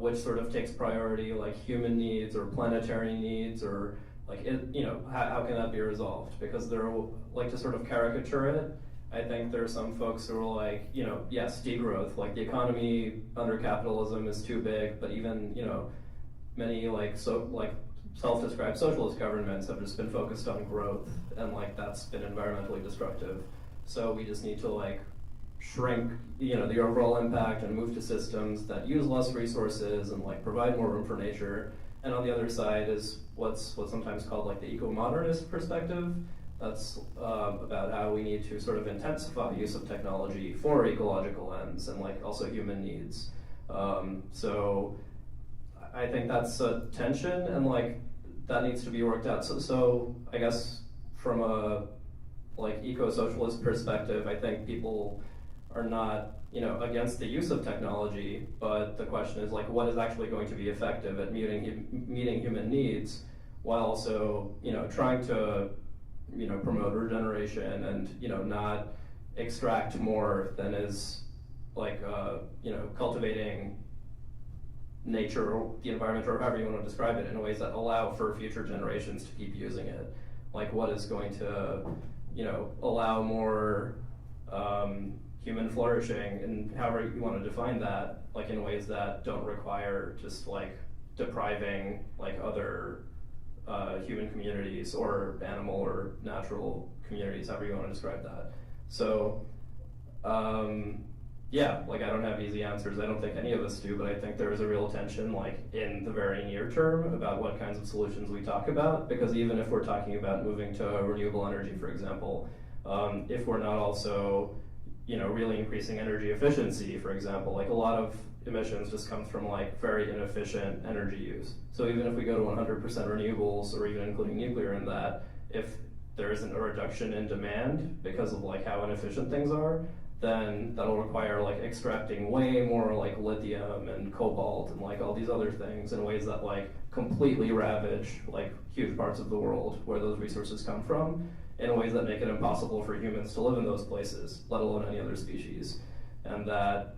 which sort of takes priority, like human needs or planetary needs, or like how can that be resolved? Because they're like, to sort of caricature it, I think there are some folks who are like, yes, degrowth, like the economy under capitalism is too big, but even, many like self-described socialist governments have just been focused on growth, and like that's been environmentally destructive. So we just need to like shrink, the overall impact and move to systems that use less resources and like provide more room for nature. And on the other side is what's sometimes called like the eco-modernist perspective. That's about how we need to sort of intensify use of technology for ecological ends and like also human needs. So I think that's a tension, and like that needs to be worked out. So I guess from a like eco-socialist perspective, I think people are not against the use of technology, but the question is like, what is actually going to be effective at meeting human needs, while also trying to promote regeneration and not extract more than is like cultivating nature or the environment, or however you want to describe it, in ways that allow for future generations to keep using it. Like what is going to allow more human flourishing, and however you want to define that, like in ways that don't require just like depriving like other human communities or animal or natural communities, however you want to describe that. So yeah, like I don't have easy answers. I don't think any of us do, but I think there is a real tension like in the very near term about what kinds of solutions we talk about, because even if we're talking about moving to renewable energy, for example, if we're not also really increasing energy efficiency, for example, like a lot of emissions just comes from like very inefficient energy use. So even if we go to 100% renewables, or even including nuclear in that, if there isn't a reduction in demand because of like how inefficient things are, then that'll require like extracting way more like lithium and cobalt and like all these other things in ways that like completely ravage like huge parts of the world where those resources come from, in ways that make it impossible for humans to live in those places, let alone any other species. And that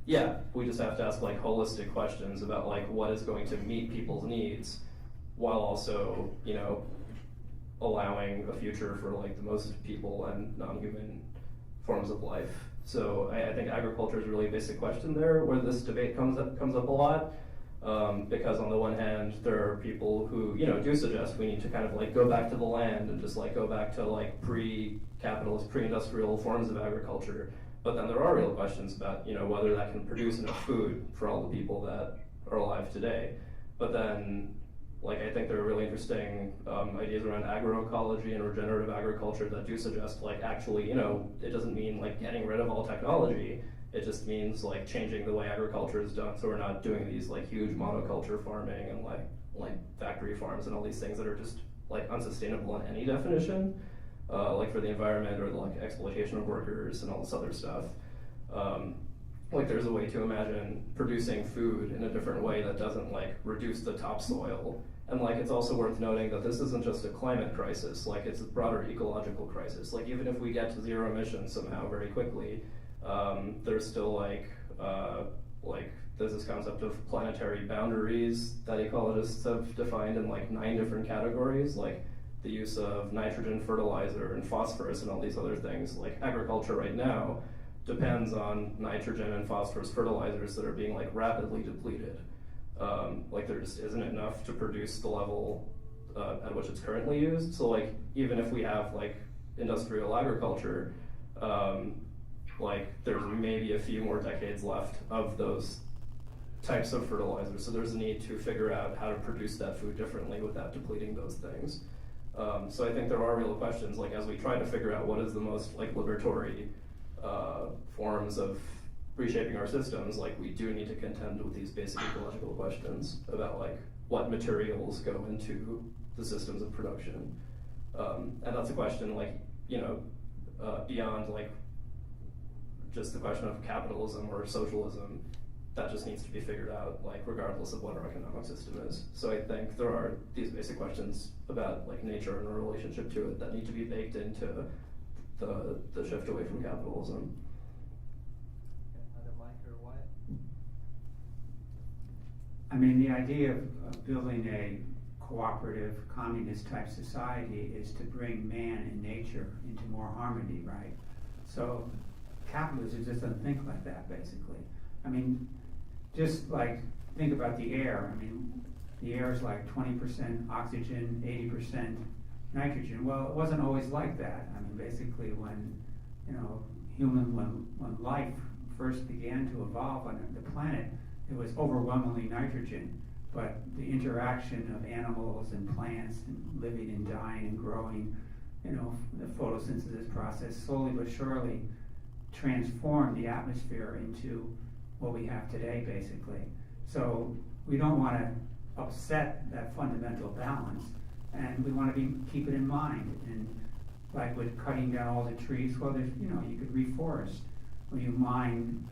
yeah, we just have to ask like holistic questions about like what is going to meet people's needs, while also allowing a future for like the most people and non-human forms of life. So I think agriculture is a really basic question there, where this debate comes up a lot, because on the one hand there are people who do suggest we need to kind of like go back to the land and just like go back to like pre-capitalist, pre-industrial forms of agriculture. But then there are real questions about whether that can produce enough food for all the people that are alive today. But then like I think there are really interesting ideas around agroecology and regenerative agriculture that do suggest like actually it doesn't mean like getting rid of all technology. It just means like changing the way agriculture is done, so we're not doing these like huge monoculture farming and like factory farms and all these things that are just like unsustainable in any definition. like for the environment or the like exploitation of workers and all this other stuff. Like there's a way to imagine producing food in a different way that doesn't like reduce the topsoil. And like it's also worth noting that this isn't just a climate crisis, like it's a broader ecological crisis. Like even if we get to zero emissions somehow very quickly, there's still like there's this concept of planetary boundaries that ecologists have defined in like 9 different categories, like the use of nitrogen fertilizer and phosphorus and all these other things. Like agriculture right now depends on nitrogen and phosphorus fertilizers that are being like rapidly depleted. Like there just isn't enough to produce the level at which it's currently used. So like even if we have like industrial agriculture, like there's maybe a few more decades left of those types of fertilizers. So there's a need to figure out how to produce that food differently without depleting those things. So I think there are real questions, like as we try to figure out what is the most like liberatory forms of reshaping our systems, like we do need to contend with these basic ecological questions about like what materials go into the systems of production. And that's a question like, you know, beyond like just the question of capitalism or socialism, that just needs to be figured out, like regardless of what our economic system is. So I think there are these basic questions about like nature and our relationship to it that need to be baked into the shift away from capitalism. Either Mike or Wyatt? I mean, the idea of building a cooperative, communist type society is to bring man and nature into more harmony, right? So capitalism just doesn't think like that, basically. I mean, just like think about the air. I mean, the air is like 20% oxygen, 80% nitrogen. Well, it wasn't always like that. I mean, basically when, you know, when life first began to evolve on the planet, it was overwhelmingly nitrogen. But the interaction of animals and plants and living and dying and growing, you know, the photosynthesis process slowly but surely transformed the atmosphere into what we have today, basically. So we don't want to upset that fundamental balance, and we want to keep it in mind. And like with cutting down all the trees, well, there's, you know, you could reforest. When you mine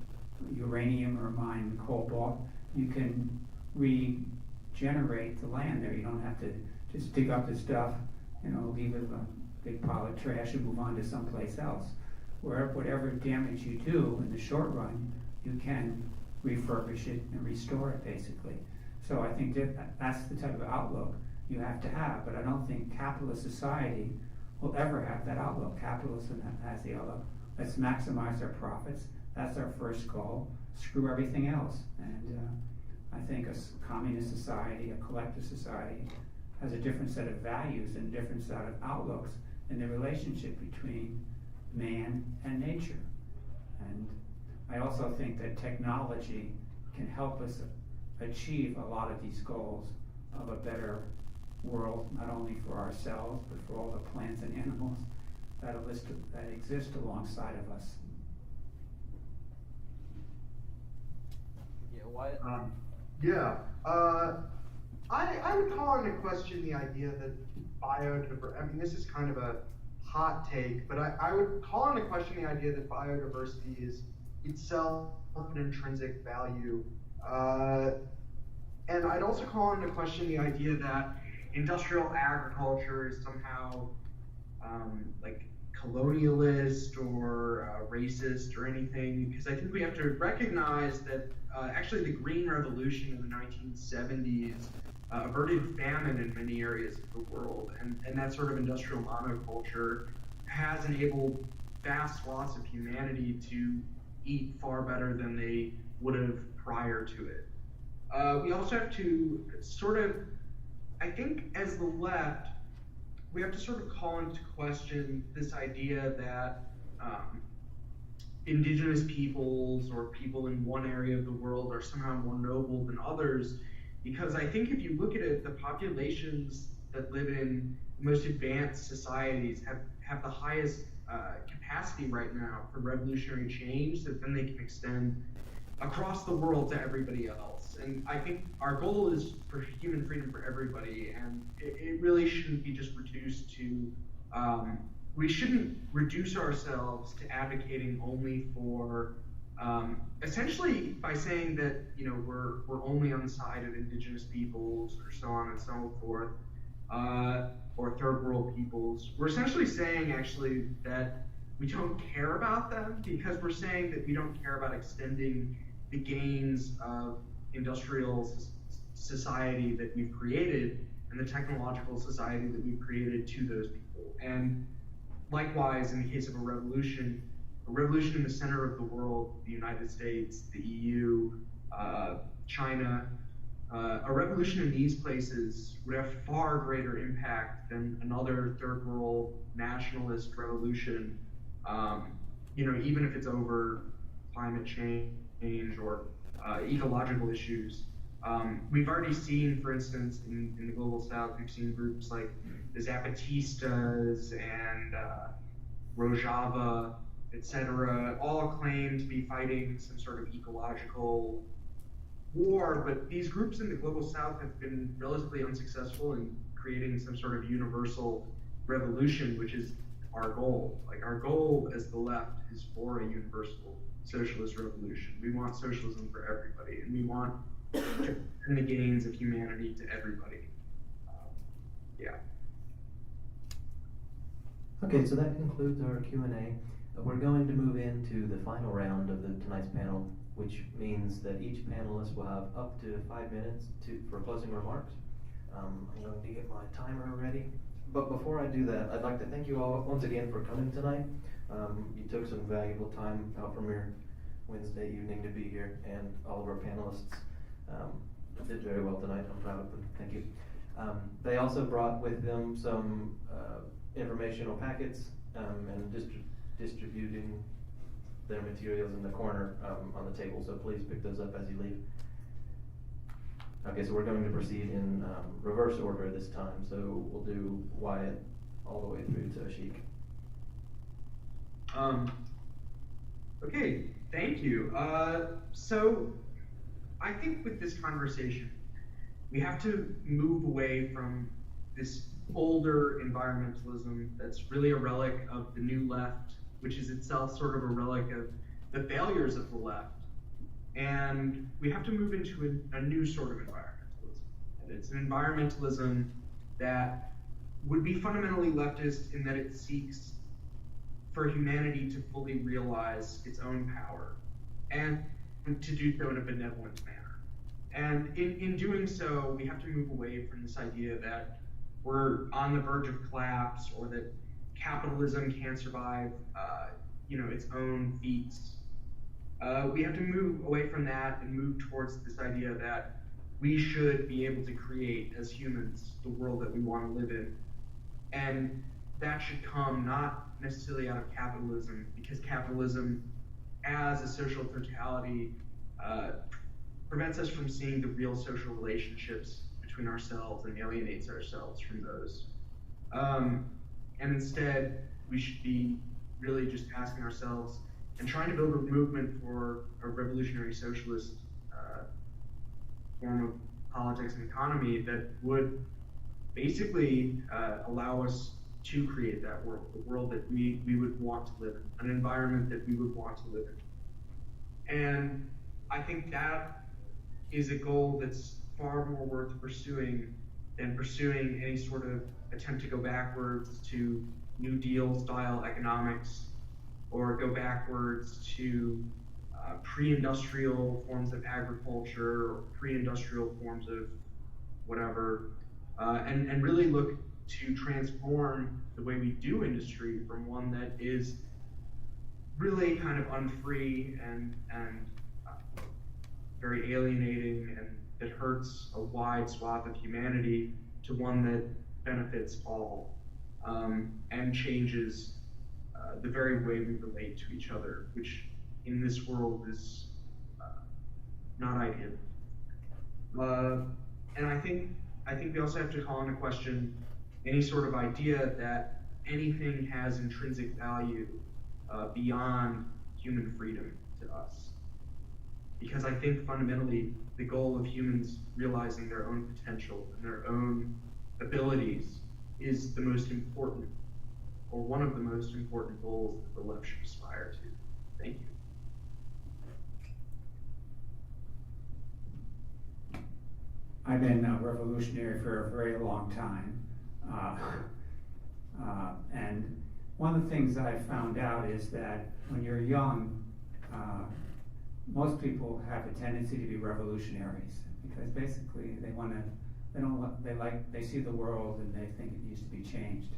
uranium or mine cobalt, you can regenerate the land there. You don't have to just dig up the stuff, you know, leave it a big pile of trash and move on to someplace else. Whatever damage you do in the short run, you can refurbish it and restore it, basically. So I think that's the type of outlook you have to have, but I don't think capitalist society will ever have that outlook. Capitalism has the outlook, let's maximize our profits, that's our first goal, screw everything else. And I think a communist society, a collective society, has a different set of values and a different set of outlooks in the relationship between man and nature. And I also think that technology can help us achieve a lot of these goals of a better world, not only for ourselves, but for all the plants and animals that exist alongside of us. Yeah, Wyatt? I would call into question the idea that biodiversity, I mean, this is kind of a hot take, but I would call into question the idea that biodiversity is itself an intrinsic value. And I'd also call into question the idea that industrial agriculture is somehow like colonialist or racist or anything, because I think we have to recognize that actually the Green Revolution in the 1970s averted famine in many areas of the world, and that sort of industrial monoculture has enabled vast swaths of humanity to eat far better than they would have prior to it. We also have to sort of, I think as the left, we have to sort of call into question this idea that indigenous peoples or people in one area of the world are somehow more noble than others, because I think if you look at it, the populations that live in most advanced societies have the highest capacity right now for revolutionary change that then they can extend across the world to everybody else. And I think our goal is for human freedom for everybody, and it really shouldn't be just reduced to we shouldn't reduce ourselves to advocating only for essentially by saying that we're only on the side of indigenous peoples or so on and so forth, or third world peoples. We're essentially saying actually that we don't care about them, because we're saying that we don't care about extending the gains of industrial society that we've created and the technological society that we've created to those people. And likewise, in the case of a revolution in the center of the world, the United States, the EU, China, a revolution in these places would have far greater impact than another third world nationalist revolution, even if it's over climate change or ecological issues. We've already seen, for instance, in the global south, we've seen groups like the Zapatistas and Rojava, etc., all claim to be fighting some sort of ecological war, but these groups in the global south have been relatively unsuccessful in creating some sort of universal revolution, which is our goal. Like, our goal as the left is for a universal socialist revolution. We want socialism for everybody, and we want to extend the gains of humanity to everybody. Yeah. Okay, so that concludes our Q&A. We're going to move into the final round of tonight's panel, which means that each panelist will have up to 5 minutes for closing remarks. I'm going to get my timer ready. But before I do that, I'd like to thank you all once again for coming tonight. You took some valuable time out from your Wednesday evening to be here, and all of our panelists did very well tonight. I'm proud of them. Thank you. They also brought with them some informational packets and distributing their materials in the corner on the table, so please pick those up as you leave. Okay, so we're going to proceed in reverse order this time, so we'll do Wyatt all the way through to Ashik. Okay, thank you. So I think with this conversation, we have to move away from this older environmentalism that's really a relic of the new left, which is itself sort of a relic of the failures of the left. And we have to move into a new sort of environmentalism. And it's an environmentalism that would be fundamentally leftist in that it seeks for humanity to fully realize its own power and to do so in a benevolent manner. And in doing so, we have to move away from this idea that we're on the verge of collapse, or that capitalism can't survive, its own feats. We have to move away from that and move towards this idea that we should be able to create, as humans, the world that we want to live in. And that should come not necessarily out of capitalism, because capitalism, as a social totality, prevents us from seeing the real social relationships between ourselves and alienates ourselves from those. And instead, we should be really just asking ourselves and trying to build a movement for a revolutionary socialist form of politics and economy that would basically allow us to create that world, the world that we would want to live in, an environment that we would want to live in. And I think that is a goal that's far more worth pursuing than pursuing any sort of attempt to go backwards to New Deal style economics, or go backwards to pre-industrial forms of agriculture, or pre-industrial forms of whatever, and really look to transform the way we do industry from one that is really kind of unfree and very alienating and that hurts a wide swath of humanity to one that benefits all, and changes the very way we relate to each other, which in this world is not ideal. And I think we also have to call into question any sort of idea that anything has intrinsic value beyond human freedom to us. Because I think fundamentally the goal of humans realizing their own potential and their own abilities is the most important or one of the most important goals that the left should aspire to? Thank you. I've been a revolutionary for a very long time. And one of the things that I found out is that when you're young, most people have a tendency to be revolutionaries because basically they see the world and they think it needs to be changed.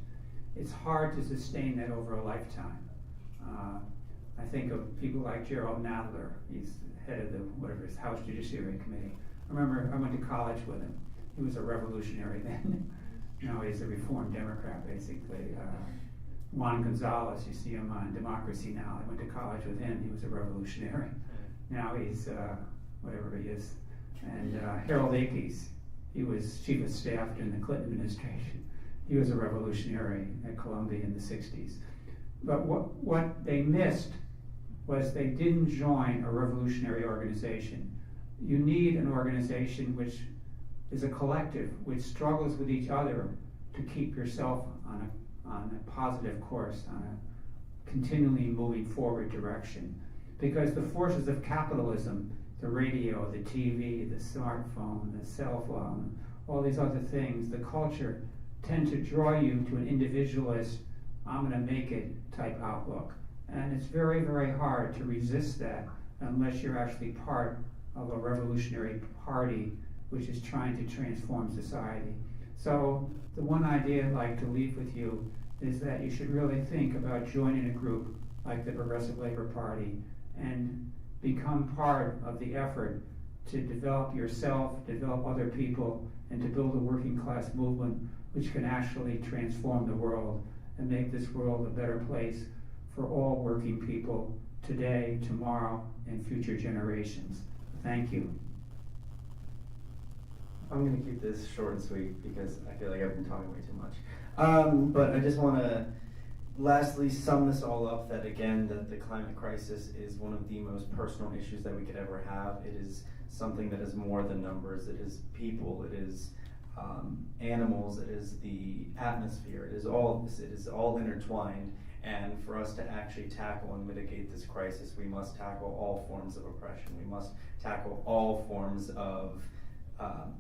It's hard to sustain that over a lifetime. I think of people like Jerrold Nadler. He's the head of the House Judiciary Committee. I remember I went to college with him. He was a revolutionary then. Now he's a Reformed Democrat, basically. Juan Gonzalez, you see him on Democracy Now! I went to college with him. He was a revolutionary. Now he's whatever he is. And Harold Akes, he was chief of staff during the Clinton administration. He was a revolutionary at Columbia in the 60s. But what they missed was they didn't join a revolutionary organization. You need an organization which is a collective, which struggles with each other to keep yourself on a positive course, on a continually moving forward direction. Because the forces of capitalism, the radio, the TV, the smartphone, the cell phone, all these other things, the culture, tend to draw you to an individualist, I'm going to make it type outlook. And it's very, very hard to resist that unless you're actually part of a revolutionary party which is trying to transform society. So the one idea I'd like to leave with you is that you should really think about joining a group like the Progressive Labor Party and become part of the effort to develop yourself, develop other people, and to build a working class movement which can actually transform the world and make this world a better place for all working people today, tomorrow, and future generations. Thank you. I'm going to keep this short and sweet because I feel like I've been talking way too much. But I just want to lastly sum this all up that again, that the climate crisis is one of the most personal issues that we could ever have. It is something that is more than numbers. It is people. It is animals. It is the atmosphere. It is all of this. It is all intertwined. And for us to actually tackle and mitigate this crisis, we must tackle all forms of oppression. We must tackle all forms of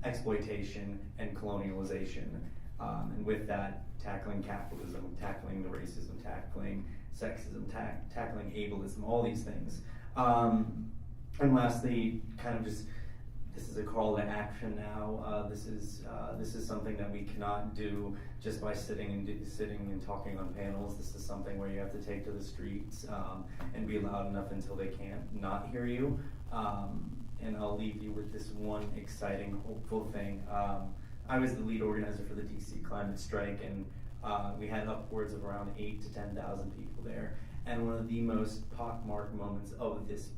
exploitation and colonialization. And with that, tackling capitalism, tackling the racism, tackling sexism, tackling ableism, all these things. And lastly, kind of just, this is a call to action now. This is something that we cannot do just by sitting and talking on panels. This is something where you have to take to the streets and be loud enough until they can't not hear you. And I'll leave you with this one exciting, hopeful thing. I was the lead organizer for the DC climate strike, and we had upwards of around 8,000 to 10,000 people there. And one of the most pockmarked moments of this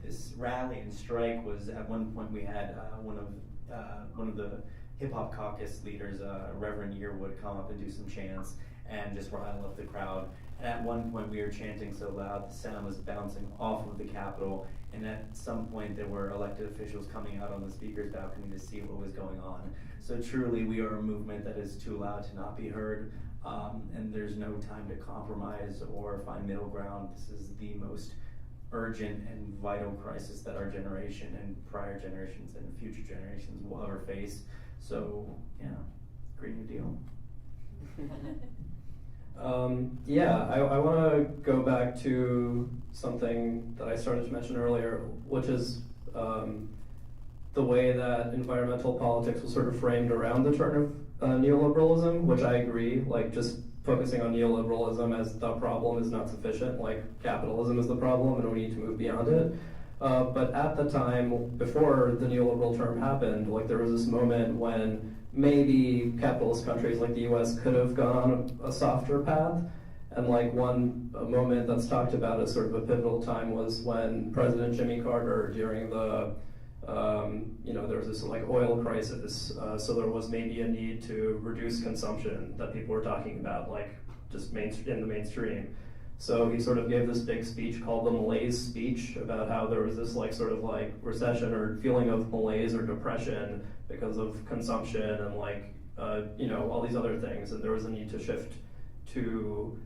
this rally and strike was at one point we had one of the hip hop caucus leaders, Reverend Yearwood, come up and do some chants and just rile up the crowd. And at one point we were chanting so loud the sound was bouncing off of the Capitol, and at some point there were elected officials coming out on the speaker's balcony to see what was going on. So truly we are a movement that is too loud to not be heard, and there's no time to compromise or find middle ground. This is the most urgent and vital crisis that our generation and prior generations and future generations will ever face. So yeah, Green New Deal. I want to go back to something that I started to mention earlier, which is the way that environmental politics was sort of framed around the turn of neoliberalism, which I agree, like just focusing on neoliberalism as the problem is not sufficient, like capitalism is the problem and we need to move beyond it. But at the time, before the neoliberal term happened, like there was this moment when maybe capitalist countries like the US could have gone on a softer path. And like one moment that's talked about as sort of a pivotal time was when President Jimmy Carter, during the, there was this like oil crisis, so there was maybe a need to reduce consumption that people were talking about, like just in the mainstream. So he sort of gave this big speech called the malaise speech about how there was this like sort of like recession or feeling of malaise or depression because of consumption and like all these other things, and there was a need to shift to,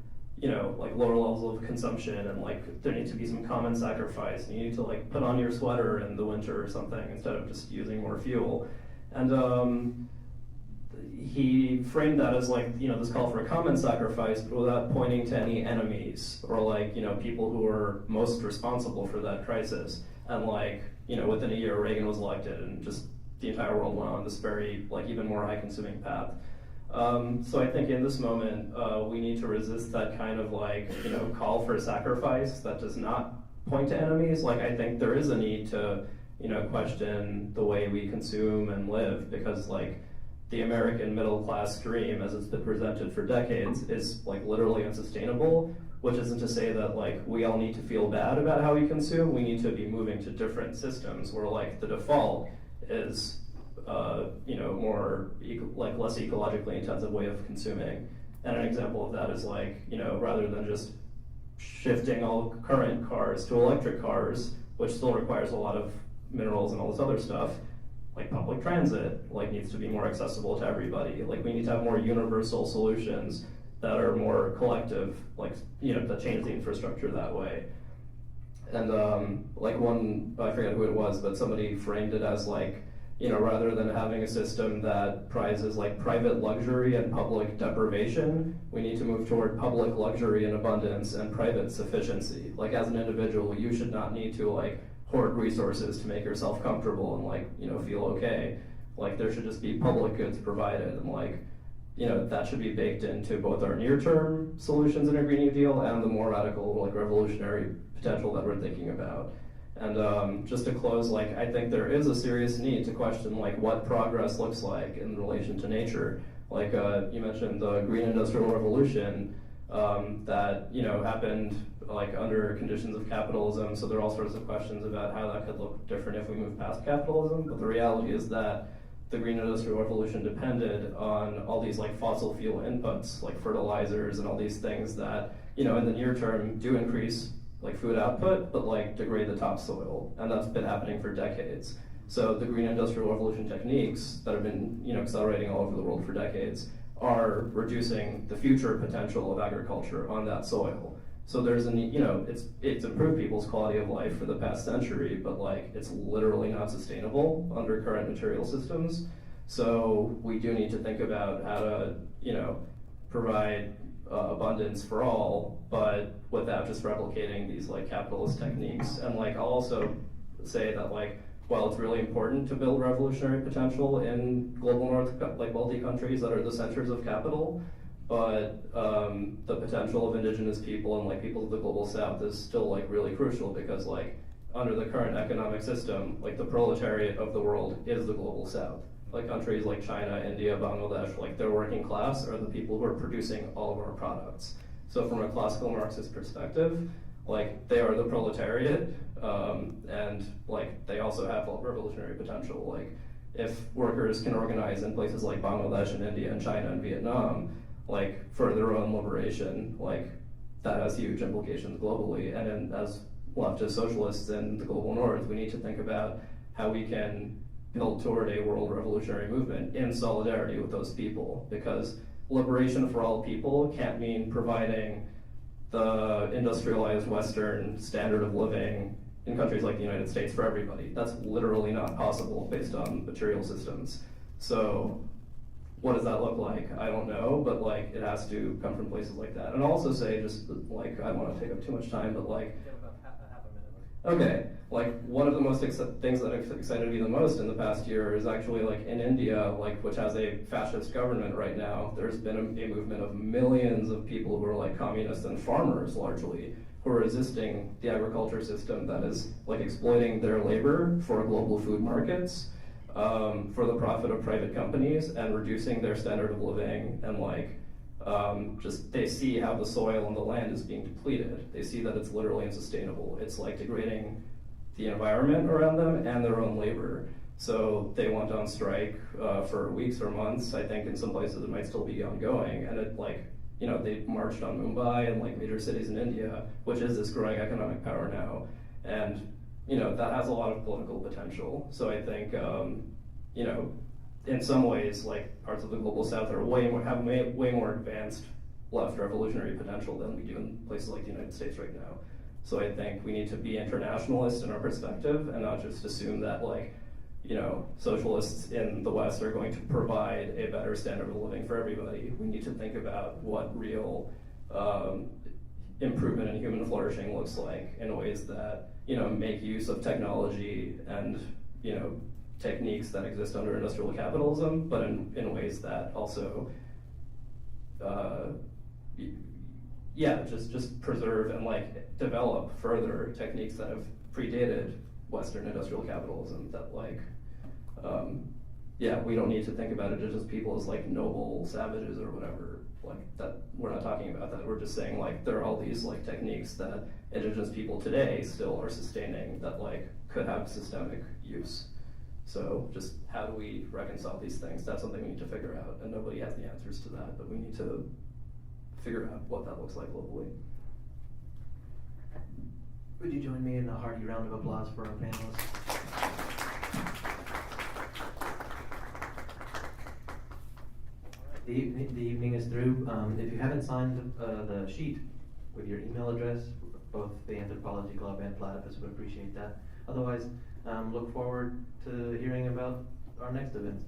like lower levels of consumption, and like there needs to be some common sacrifice, and you need to like put on your sweater in the winter or something instead of just using more fuel. And he framed that as like, this call for a common sacrifice, but without pointing to any enemies or like, people who were most responsible for that crisis. And like, within a year, Reagan was elected, and just the entire world went on this very, like, even more high-consuming path. So I think in this moment, we need to resist that kind of like, call for sacrifice that does not point to enemies. Like, I think there is a need to, question the way we consume and live, because like the American middle class dream, as it's been presented for decades, is like literally unsustainable. Which isn't to say that like we all need to feel bad about how we consume. We need to be moving to different systems where like the default is more less ecologically intensive way of consuming. And an example of that is like, rather than just shifting all current cars to electric cars, which still requires a lot of minerals and all this other stuff, like public transit like needs to be more accessible to everybody. Like we need to have more universal solutions that are more collective, like, that change the infrastructure that way. And like one, I forget who it was, but somebody framed it as like, rather than having a system that prizes like private luxury and public deprivation, we need to move toward public luxury and abundance and private sufficiency. Like as an individual, you should not need to like hoard resources to make yourself comfortable and like, feel okay. Like there should just be public goods provided, and like, that should be baked into both our near-term solutions in a Green New Deal and the more radical, like revolutionary potential that we're thinking about. And just to close, like I think there is a serious need to question like what progress looks like in relation to nature. Like you mentioned the Green Industrial Revolution that happened like under conditions of capitalism. So there are all sorts of questions about how that could look different if we move past capitalism. But the reality is that the Green Industrial Revolution depended on all these like fossil fuel inputs, like fertilizers and all these things that, in the near term do increase like food output, but like degrade the topsoil. And that's been happening for decades. So the Green Industrial Revolution techniques that have been, accelerating all over the world for decades are reducing the future potential of agriculture on that soil. So there's a need, it's improved people's quality of life for the past century, but like it's literally not sustainable under current material systems. So we do need to think about how to, provide abundance for all, but without just replicating these like capitalist techniques. And like I'll also say that like, while it's really important to build revolutionary potential in global north, like wealthy countries that are the centers of capital, but the potential of indigenous people and like people of the global south is still like really crucial, because like under the current economic system, like the proletariat of the world is the global south. Like countries like China, India, Bangladesh, like their working class are the people who are producing all of our products. So from a classical Marxist perspective, like they are the proletariat, and like they also have revolutionary potential. Like if workers can organize in places like Bangladesh and India and China and Vietnam, like for their own liberation, like that has huge implications globally. And then as leftist socialists in the global north, we need to think about how we can build toward a world revolutionary movement in solidarity with those people, because liberation for all people can't mean providing the industrialized Western standard of living in countries like the United States for everybody. That's literally not possible based on material systems. So what does that look like? I don't know, but like it has to come from places like that. And I'll also say, just like, I don't want to take up too much time, but like, okay, like one of the most things that excited me the most in the past year is actually like in India, like which has a fascist government right now, there's been a movement of millions of people who are like communists and farmers largely, who are resisting the agriculture system that is like exploiting their labor for global food markets, for the profit of private companies, and reducing their standard of living, and like just they see how the soil and the land is being depleted. They see that it's literally unsustainable. It's like degrading the environment around them and their own labor. So they went on strike for weeks or months. I think in some places it might still be ongoing. And it like, they marched on Mumbai and like major cities in India, which is this growing economic power now. And, that has a lot of political potential. So I think, in some ways, like parts of the global south are have way more advanced left revolutionary potential than we do in places like the United States right now. So I think we need to be internationalist in our perspective and not just assume that, like, you know, socialists in the West are going to provide a better standard of living for everybody. We need to think about what real improvement in human flourishing looks like in ways that, you know, make use of technology and, you know, techniques that exist under industrial capitalism, but in ways that also, just preserve and like develop further techniques that have predated Western industrial capitalism. That like, we don't need to think about it as just people as like noble savages or whatever. Like that, we're not talking about that. We're just saying like there are all these like techniques that indigenous people today still are sustaining that like could have systemic use. So just how do we reconcile these things? That's something we need to figure out, and nobody has the answers to that, but we need to figure out what that looks like globally. Would you join me in a hearty round of applause for our panelists? The evening is through. If you haven't signed the sheet with your email address, both the Anthropology Club and Platypus would appreciate that. Otherwise, look forward to hearing about our next events.